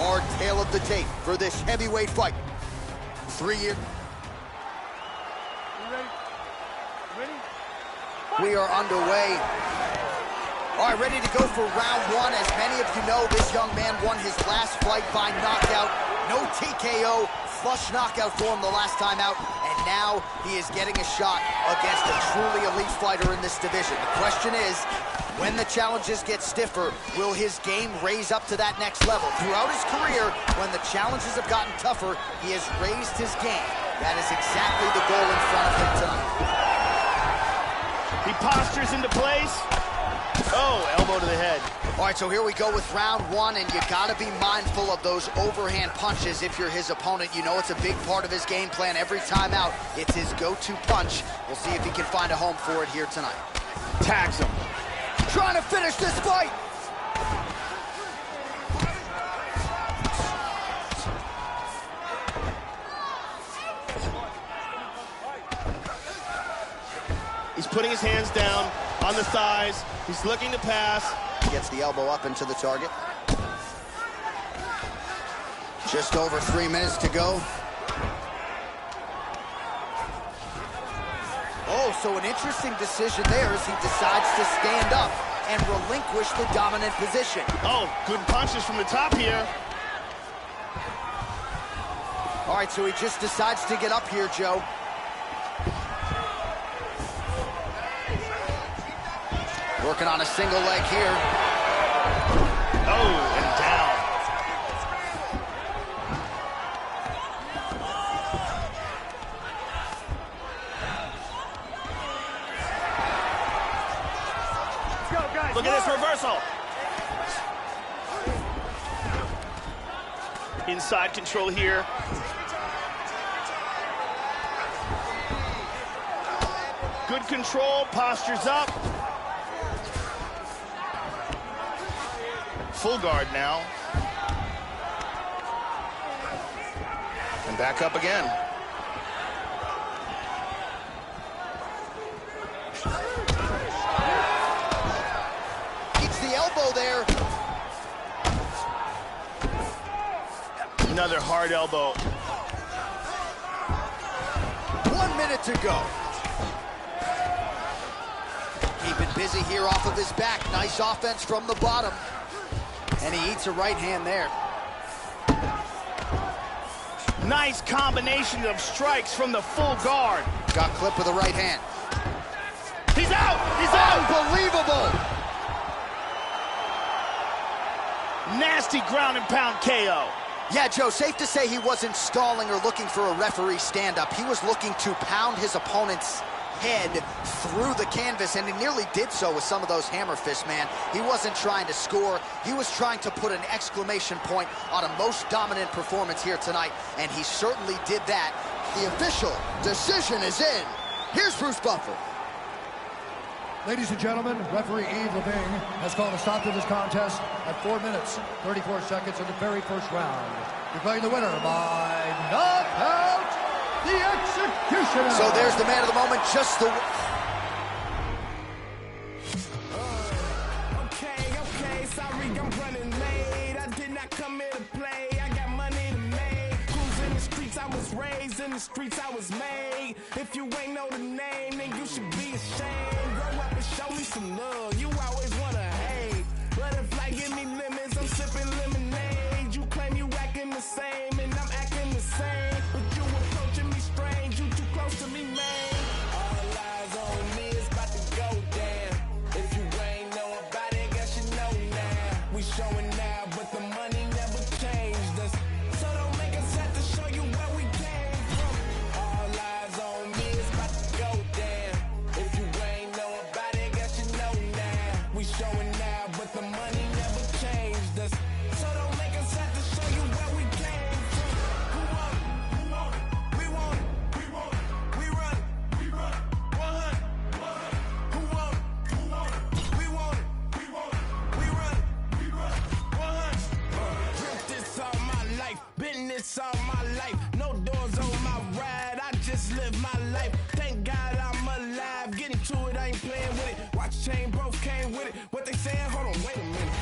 Our tale of the tape for this heavyweight fight. 3 years. We are underway. All right, ready to go for round one. As many of you know, this young man won his last fight by knockout. No TKO, flush knockout for him the last time out. And now he is getting a shot against a truly elite fighter in this division. The question is, when the challenges get stiffer, will his game raise up to that next level? Throughout his career, when the challenges have gotten tougher, he has raised his game. That is exactly the goal in front of him tonight. He postures into place. Oh, elbow to the head. All right, so here we go with round one, and you gotta be mindful of those overhand punches if you're his opponent. You know it's a big part of his game plan. Every time out, it's his go-to punch. We'll see if he can find a home for it here tonight. Tags him. Trying to finish this fight. He's putting his hands down on the thighs. He's looking to pass. Gets the elbow up into the target. Just over 3 minutes to go. Oh, so an interesting decision there as he decides to stand up and relinquish the dominant position. Oh, good punches from the top here. All right, so he just decides to get up here, Joe. Working on a single leg here. Oh, and down. Look at this reversal. Inside control here. Good control, postures up. Full guard now. And back up again. Keeps the elbow there. Another hard elbow. 1 minute to go. Keeping busy here off of his back. Nice offense from the bottom. And he eats a right hand there. Nice combination of strikes from the full guard. Got clipped with a right hand. He's out! He's out! Unbelievable! Nasty ground and pound KO. Yeah, Joe, safe to say he wasn't stalling or looking for a referee stand-up. He was looking to pound his opponent's head through the canvas, and he nearly did so with some of those hammer fists, man. He wasn't trying to score. He was trying to put an exclamation point on a most dominant performance here tonight, and he certainly did that. The official decision is in. Here's Bruce Buffer. Ladies and gentlemen, referee Yves Leving has called a stop to this contest at 4 minutes, 34 seconds in the very first round. Declaring the winner by knockout, the Executioner. So there's the man of the moment, just the... Okay, sorry I'm running late. I did not come here to play. I got money to make. Cruise in the streets, I was raised in the streets, I was made. If you ain't know the name, then you should be ashamed. Grow up and show me some love. You always wanna hate. But if life give me lemons, I'm sipping lemonade. You claim you acting the same, and I'm acting the same. But you approaching me strange, you too close to me, man. All eyes on me, it's about to go down. If you ain't know about it, guess you know now. We showing now, but the money never changed us. So don't make us have to show you where we came from. All eyes on me, it's about to go down. If you ain't know about it, guess you know now. We showing now, but the money never changed us. So don't make us have to show you where we came from. Who want it? Who want it? We want it. We want it. We run it. We run it. 100. Who want it? Who want it? We want it. We want it. We run it. We run it. 100. Drink this all my life. Been this all my life. No doors on my ride. I just live my life. Thank God I'm alive. Getting to it, I ain't playing with it. Watch chain both came with it. What they saying? Hold on, wait a minute.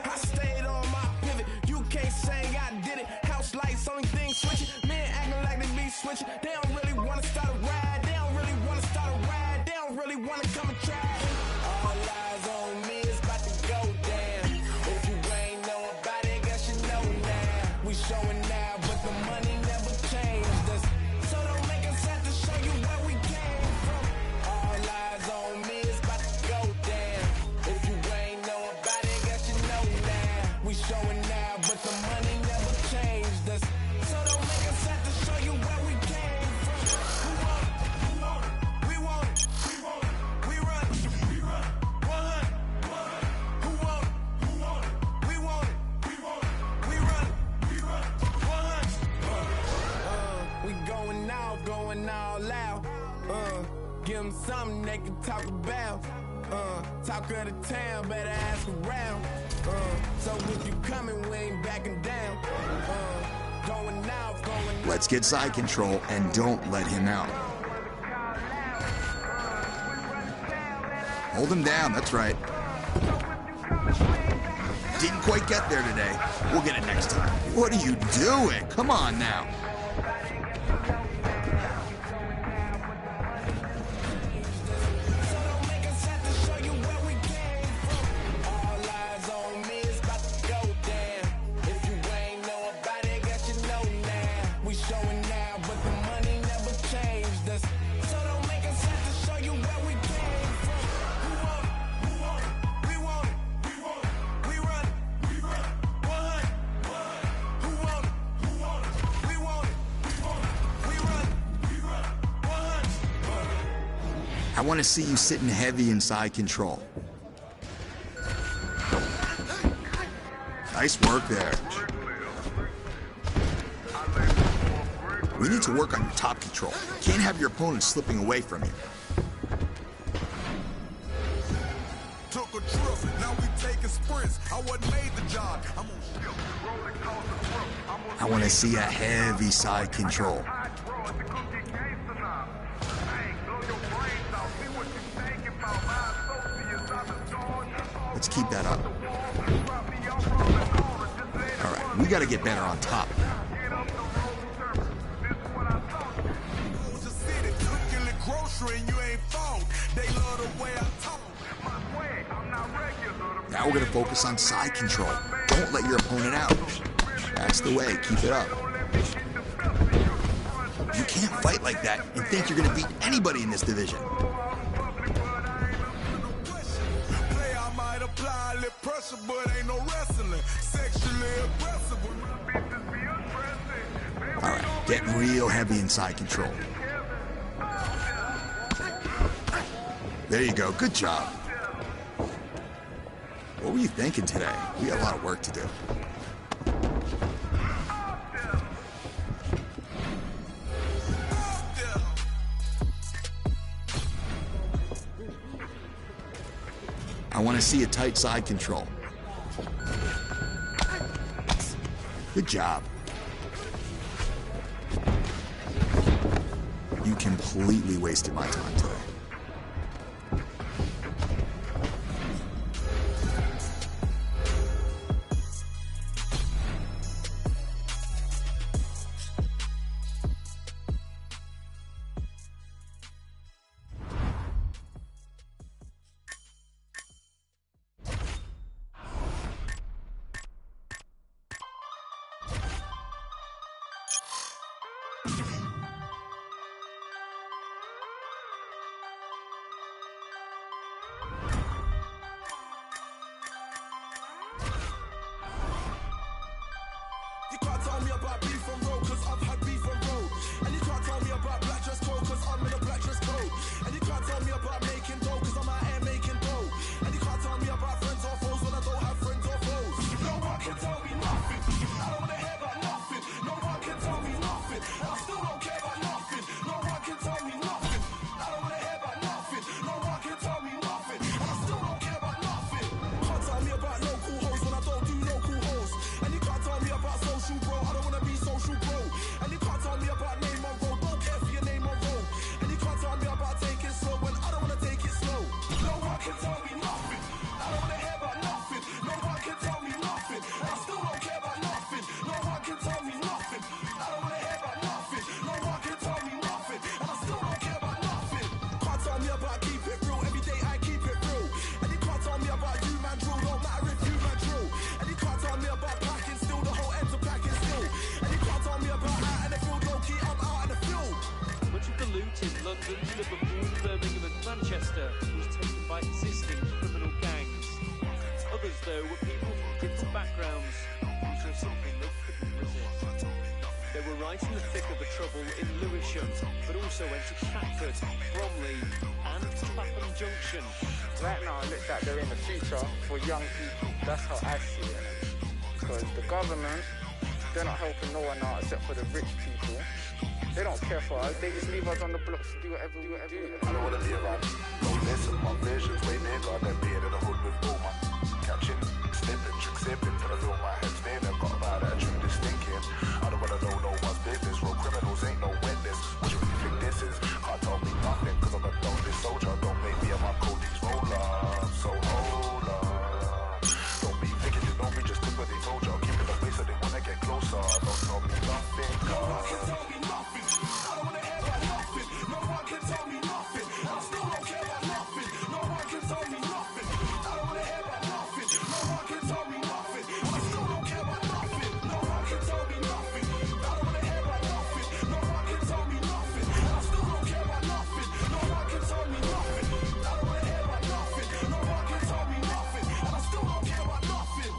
I stayed on my pivot. You can't say I did it. House lights, only thing switching. Men acting like they be switching. They don't really want to start a ride. They don't really want to start a ride. They don't really want to come and try. All eyes on me, it's about to go down. If you ain't know about it, guess you know now. We showing now, but the money never changed us. So something they can talk about. Talk of the town, better ask around. So if you coming, we ain't backing down. Going out, going out. Let's get side control and don't let him out. Hold him down, that's right. Didn't quite get there today. We'll get it next time. What are you doing? Come on now. I want to see you sitting heavy in side control. Nice work there. We need to work on your top control. Can't have your opponent slipping away from you. Took a trip, now we taking sprints. I wasn't made the job. I'm on ship. I want to see a heavy side control. Let's keep that up. All right, we got to get better on top. Now we're going to focus on side control. Don't let your opponent out. That's the way. Keep it up. You can't fight like that and think you're going to beat anybody in this division. All right, get real heavy in side control. There you go. Good job. What were you thinking today? We got a lot of work to do. I want to see a tight side control. Good job. You completely wasted my time today. You can't tell me about beef and roll, cause I've had beef and roll. And you can't tell me about black dress code, cause I'm in a black dress code. And you can't tell me about making dough, cause I'm out here making dough. And you can't tell me about friends or foes when I don't have friends or foes. No one can tell me nothing. I don't wanna hear about nothing. No one can tell me nothing. And I still don't care about nothing. No one can tell me nothing. I don't wanna hear about nothing. No one can tell me nothing. And I still don't care about nothing. Can't tell me about local hoes when I don't do local hoes. And you can't tell me about social bro. I don't wanna be social bro. And you can't tell me about name on road. Don't care for your name on road. And you can't tell me about taking slow when I don't wanna take it slow. No one can tell me nothing. I don't wanna hear about nothing. No one can tell me nothing. And I still don't care about nothing. No one can tell me nothing. I don't wanna hear about nothing. No one can tell me nothing. And I still don't care about nothing. Can't tell me about keep it real. Every day I keep it real. And you can't tell me about you man drill. No matter if you man drill. And you can't tell me about packing still. The whole ends are packing still. And you can't tell me about out in the field. Low key, I'm out in the field. Much of the loot in London, Liverpool, Birmingham and Manchester was taken by existing criminal gangs. Others, though, were people from different backgrounds who saw something they couldn't resist. They were right in the thick of the trouble in Lewisham, but also went to Catford, Bromley and Clapham Junction. Right now, it looks like they're in the future for young people. That's how I see it. Because the government, they're not helping no one out except for the rich people. They don't care for us. They just leave us on the blocks to do whatever we do. I don't wanna be around. Don't listen, my vision's way bigger than being in the hood with all my catching, snipping, trick sipping, till I feel my head spinning. Got about that true thinking. I don't wanna know no one's business. Real criminals ain't no witness. What you really think this is? Can't tell me nothing, cause I'm a lonely soldier. Don't make me a my Cody's roller. So hold on. Don't be thinking you know me just cause what they told you. Keep it away so they wanna get closer. Don't tell me nothing, cause no one can tell me nothing. I don't wanna hear about nothing. No one can tell me nothing. I still don't care about nothing. No one can tell me nothing. I don't wanna hear about nothing. No one can tell me nothing. I still don't care about nothing. No one can tell me nothing. I don't wanna hear about nothing. No one can tell me nothing. I still don't care about nothing. No one can tell me nothing. I don't wanna hear about nothing. No one can tell me nothing. I still don't care about nothing.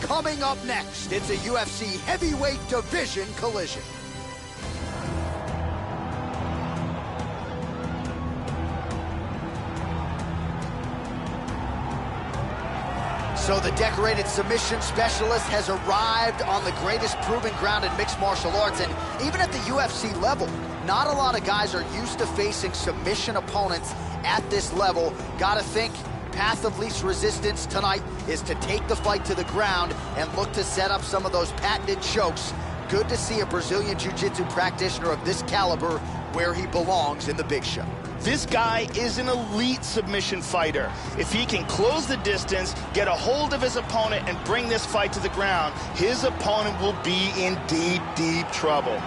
Coming up next, it's a UFC heavyweight division collision. So the decorated submission specialist has arrived on the greatest proving ground in mixed martial arts, and even at the UFC level, not a lot of guys are used to facing submission opponents at this level. Gotta think path of least resistance tonight is to take the fight to the ground and look to set up some of those patented chokes. Good to see a Brazilian Jiu-Jitsu practitioner of this caliber where he belongs in the big show. This guy is an elite submission fighter. If he can close the distance, get a hold of his opponent, and bring this fight to the ground, his opponent will be in deep, deep trouble.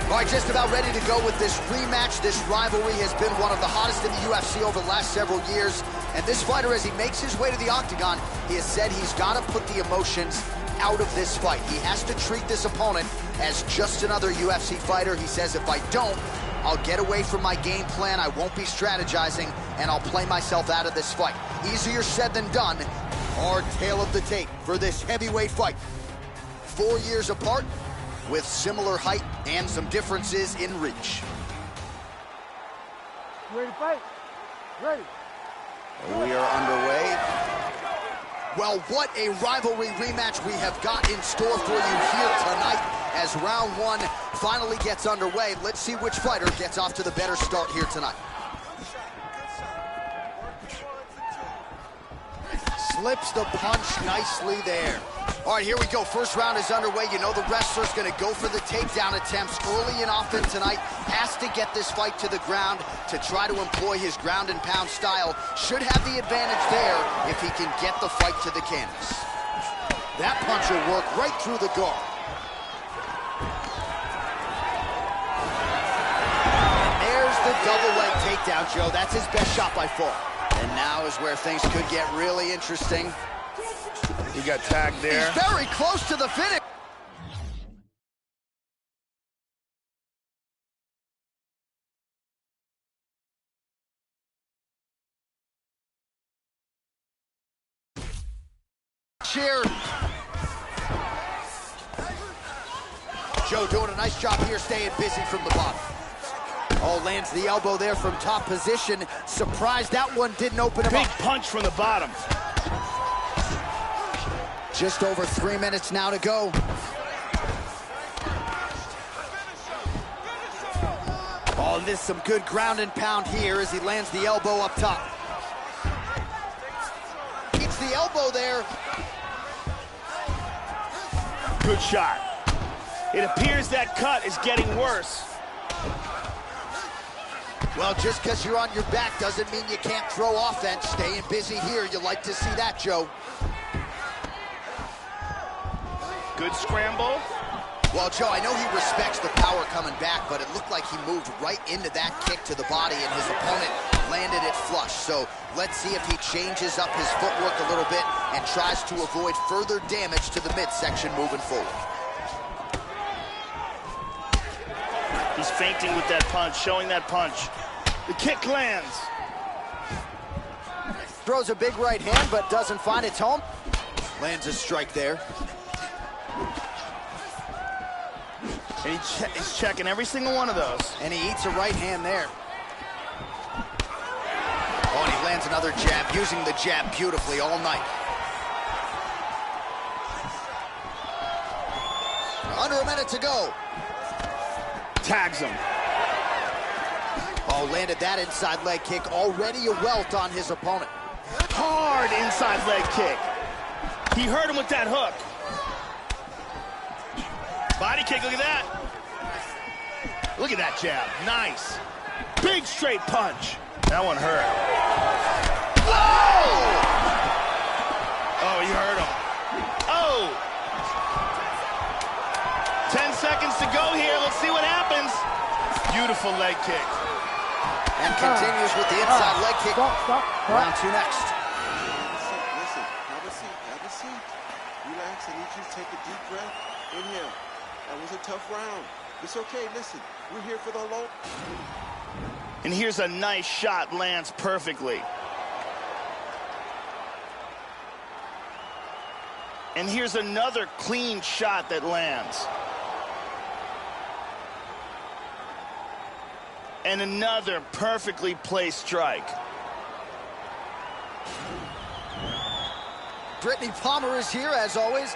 All right, just about ready to go with this rematch. This rivalry has been one of the hottest in the UFC over the last several years. And this fighter, as he makes his way to the octagon, he has said he's got to put the emotions out of this fight. He has to treat this opponent as just another UFC fighter. He says, if I don't, I'll get away from my game plan, I won't be strategizing, and I'll play myself out of this fight. Easier said than done. Our tale of the tape for this heavyweight fight. 4 years apart, with similar height and some differences in reach. You ready to fight? Ready. We are underway. Well, what a rivalry rematch we have got in store for you here tonight as round one finally gets underway. Let's see which fighter gets off to the better start here tonight. Slips the punch nicely there. All right, here we go. First round is underway. You know the wrestler's going to go for the takedown attempts early and often tonight. Has to get this fight to the ground to try to employ his ground and pound style. Should have the advantage there if he can get the fight to the canvas. That punch will work right through the guard. And there's the double leg takedown, Joe. That's his best shot by far. And now is where things could get really interesting. He got tagged there. He's very close to the finish. Cheer. Joe doing a nice job here, staying busy from the bottom. Oh, lands the elbow there from top position. Surprised that one didn't open him up. Big punch from the bottom. Just over 3 minutes now to go. Oh, this is some good ground and pound here as he lands the elbow up top. elbow there. Good shot. It appears that cut is getting worse. Well, just because you're on your back doesn't mean you can't throw offense. Staying busy here, you like to see that, Joe. Good scramble. Well, Joe, I know he respects the power coming back, but it looked like he moved right into that kick to the body, and his opponent landed it flush. So let's see if he changes up his footwork a little bit and tries to avoid further damage to the midsection moving forward. He's feinting with that punch, showing that punch. The kick lands. Throws a big right hand, but doesn't find its home. Lands a strike there. And he's checking every single one of those. And he eats a right hand there. Oh, and he lands another jab, using the jab beautifully all night. Under a minute to go. Tags him. Oh, landed that inside leg kick. Already a welt on his opponent. Hard inside leg kick. He hurt him with that hook. Body kick, look at that. Look at that jab, nice. Big straight punch. That one hurt. Oh! Oh, he hurt him. Oh! 10 seconds to go here, let's see what happens. Beautiful leg kick. And continues with the inside leg kick. Stop. Round two next. Listen, have a seat. Relax, I need you to take a deep breath. Inhale. That was a tough round. It's okay, listen, we're here for the low. And here's a nice shot, lands perfectly. And here's another clean shot that lands. And another perfectly placed strike. Brittany Palmer is here, as always.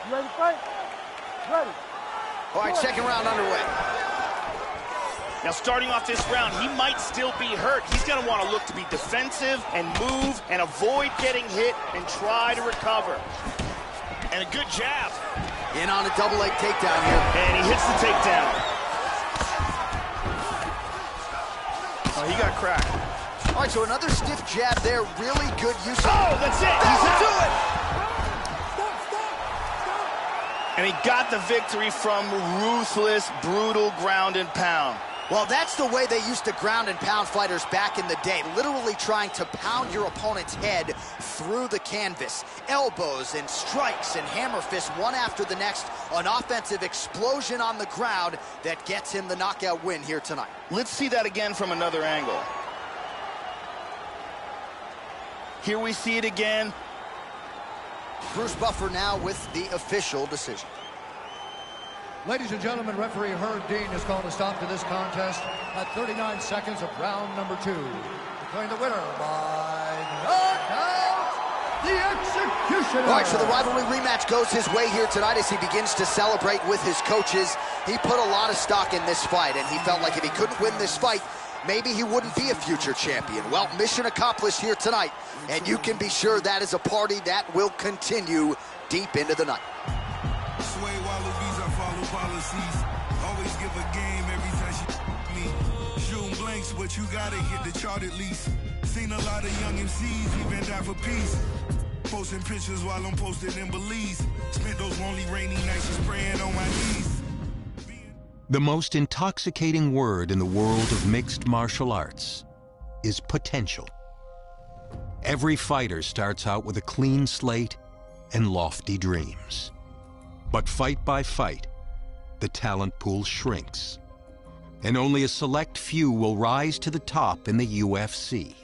You ready to fight? Ready. All right, second round underway. Now, starting off this round, he might still be hurt. He's going to want to look to be defensive and move and avoid getting hit and try to recover. And a good jab. In on a double leg takedown here. And he hits the takedown. Oh, he got cracked. All right, so another stiff jab there. Really good use of... Oh, that's it. That'll do it. And he got the victory from ruthless, brutal ground and pound. Well, that's the way they used to ground and pound fighters back in the day, literally trying to pound your opponent's head through the canvas. Elbows and strikes and hammer fists, one after the next, an offensive explosion on the ground that gets him the knockout win here tonight. Let's see that again from another angle. Here we see it again. Bruce Buffer now with the official decision. Ladies and gentlemen, referee Herb Dean has called a stop to this contest at 39 seconds of round number 2. Declaring the winner by knockout, the Executioner. All right, so the rivalry rematch goes his way here tonight as he begins to celebrate with his coaches. He put a lot of stock in this fight, and he felt like if he couldn't win this fight, maybe he wouldn't be a future champion. Well, mission accomplished here tonight, and you can be sure that is a party that will continue deep into the night. Sway wallabies, I follow policies. Always give a game every time she me. Shooting blanks, but you gotta hit the chart at least. Seen a lot of young MCs even die for peace. Posting pictures while I'm posted in Belize. Spent those lonely rainy nights just praying on my knees. The most intoxicating word in the world of mixed martial arts is potential. Every fighter starts out with a clean slate and lofty dreams. But fight by fight, the talent pool shrinks, and only a select few will rise to the top in the UFC.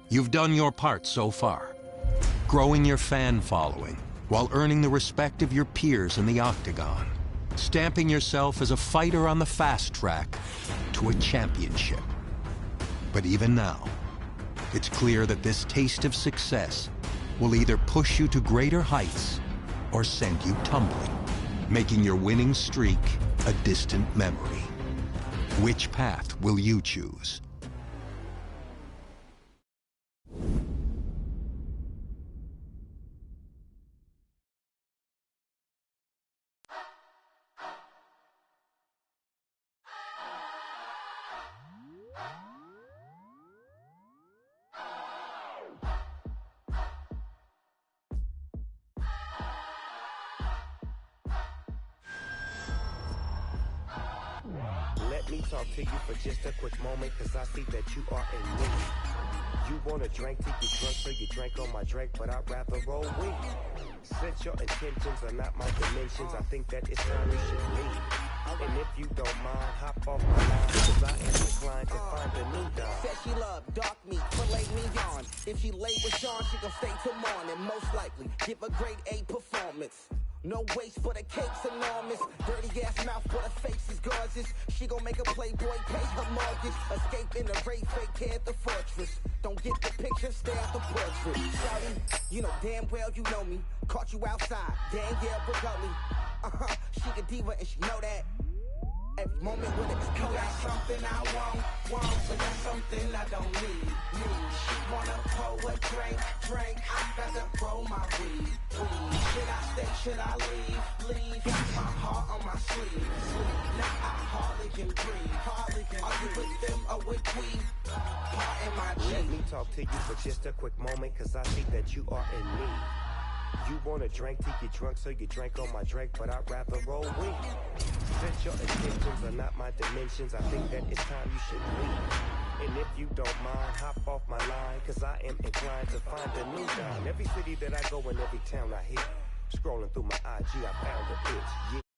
You've done your part so far, growing your fan following while earning the respect of your peers in the octagon, stamping yourself as a fighter on the fast track to a championship. But even now, it's clear that this taste of success will either push you to greater heights or send you tumbling. making your winning streak a distant memory. Which path will you choose? Let me talk to you for just a quick moment, cause I see that you are in need. You wanna drink till you drunk, so you drank on my drink, but I'd rather roll weed. Since your intentions are not my dimensions, I think that it's time you should leave. And if you don't mind, hop off my line, cause I am inclined to find a new dime. Said she loved dark meat, filet mignon. If she lay with Sean, she gon' stay till morning. Most likely, give a grade A performance. No waste, but the cake's enormous. Dirty ass mouth, but her face is gorgeous. She gon' make a playboy pay her mortgage. Escape in the raid, fake hair at the fortress. Don't get the picture, stay at the portrait. Shouty, you know damn well you know me. Caught you outside, Danielle Brigoli. She a diva and she know that. Every moment with it, you got something I want, but that's something I don't need. She wanna pour a drink, I better roll my weed. Should I stay, should I leave? Got my heart on my sleeve. Now I hardly can breathe. Are you with them or with we? Pardon my G. Let me talk to you for just a quick moment, cause I see that you are in need. You wanna drink till you drunk, so you drank on my drink, but I'd rather roll weed. Since your intentions are not my dimensions, I think that it's time you should leave. And if you don't mind, hop off my line, cause I am inclined to find a new dime. Every city that I go and every town I hit, scrolling through my IG, I found a bitch. Yeah.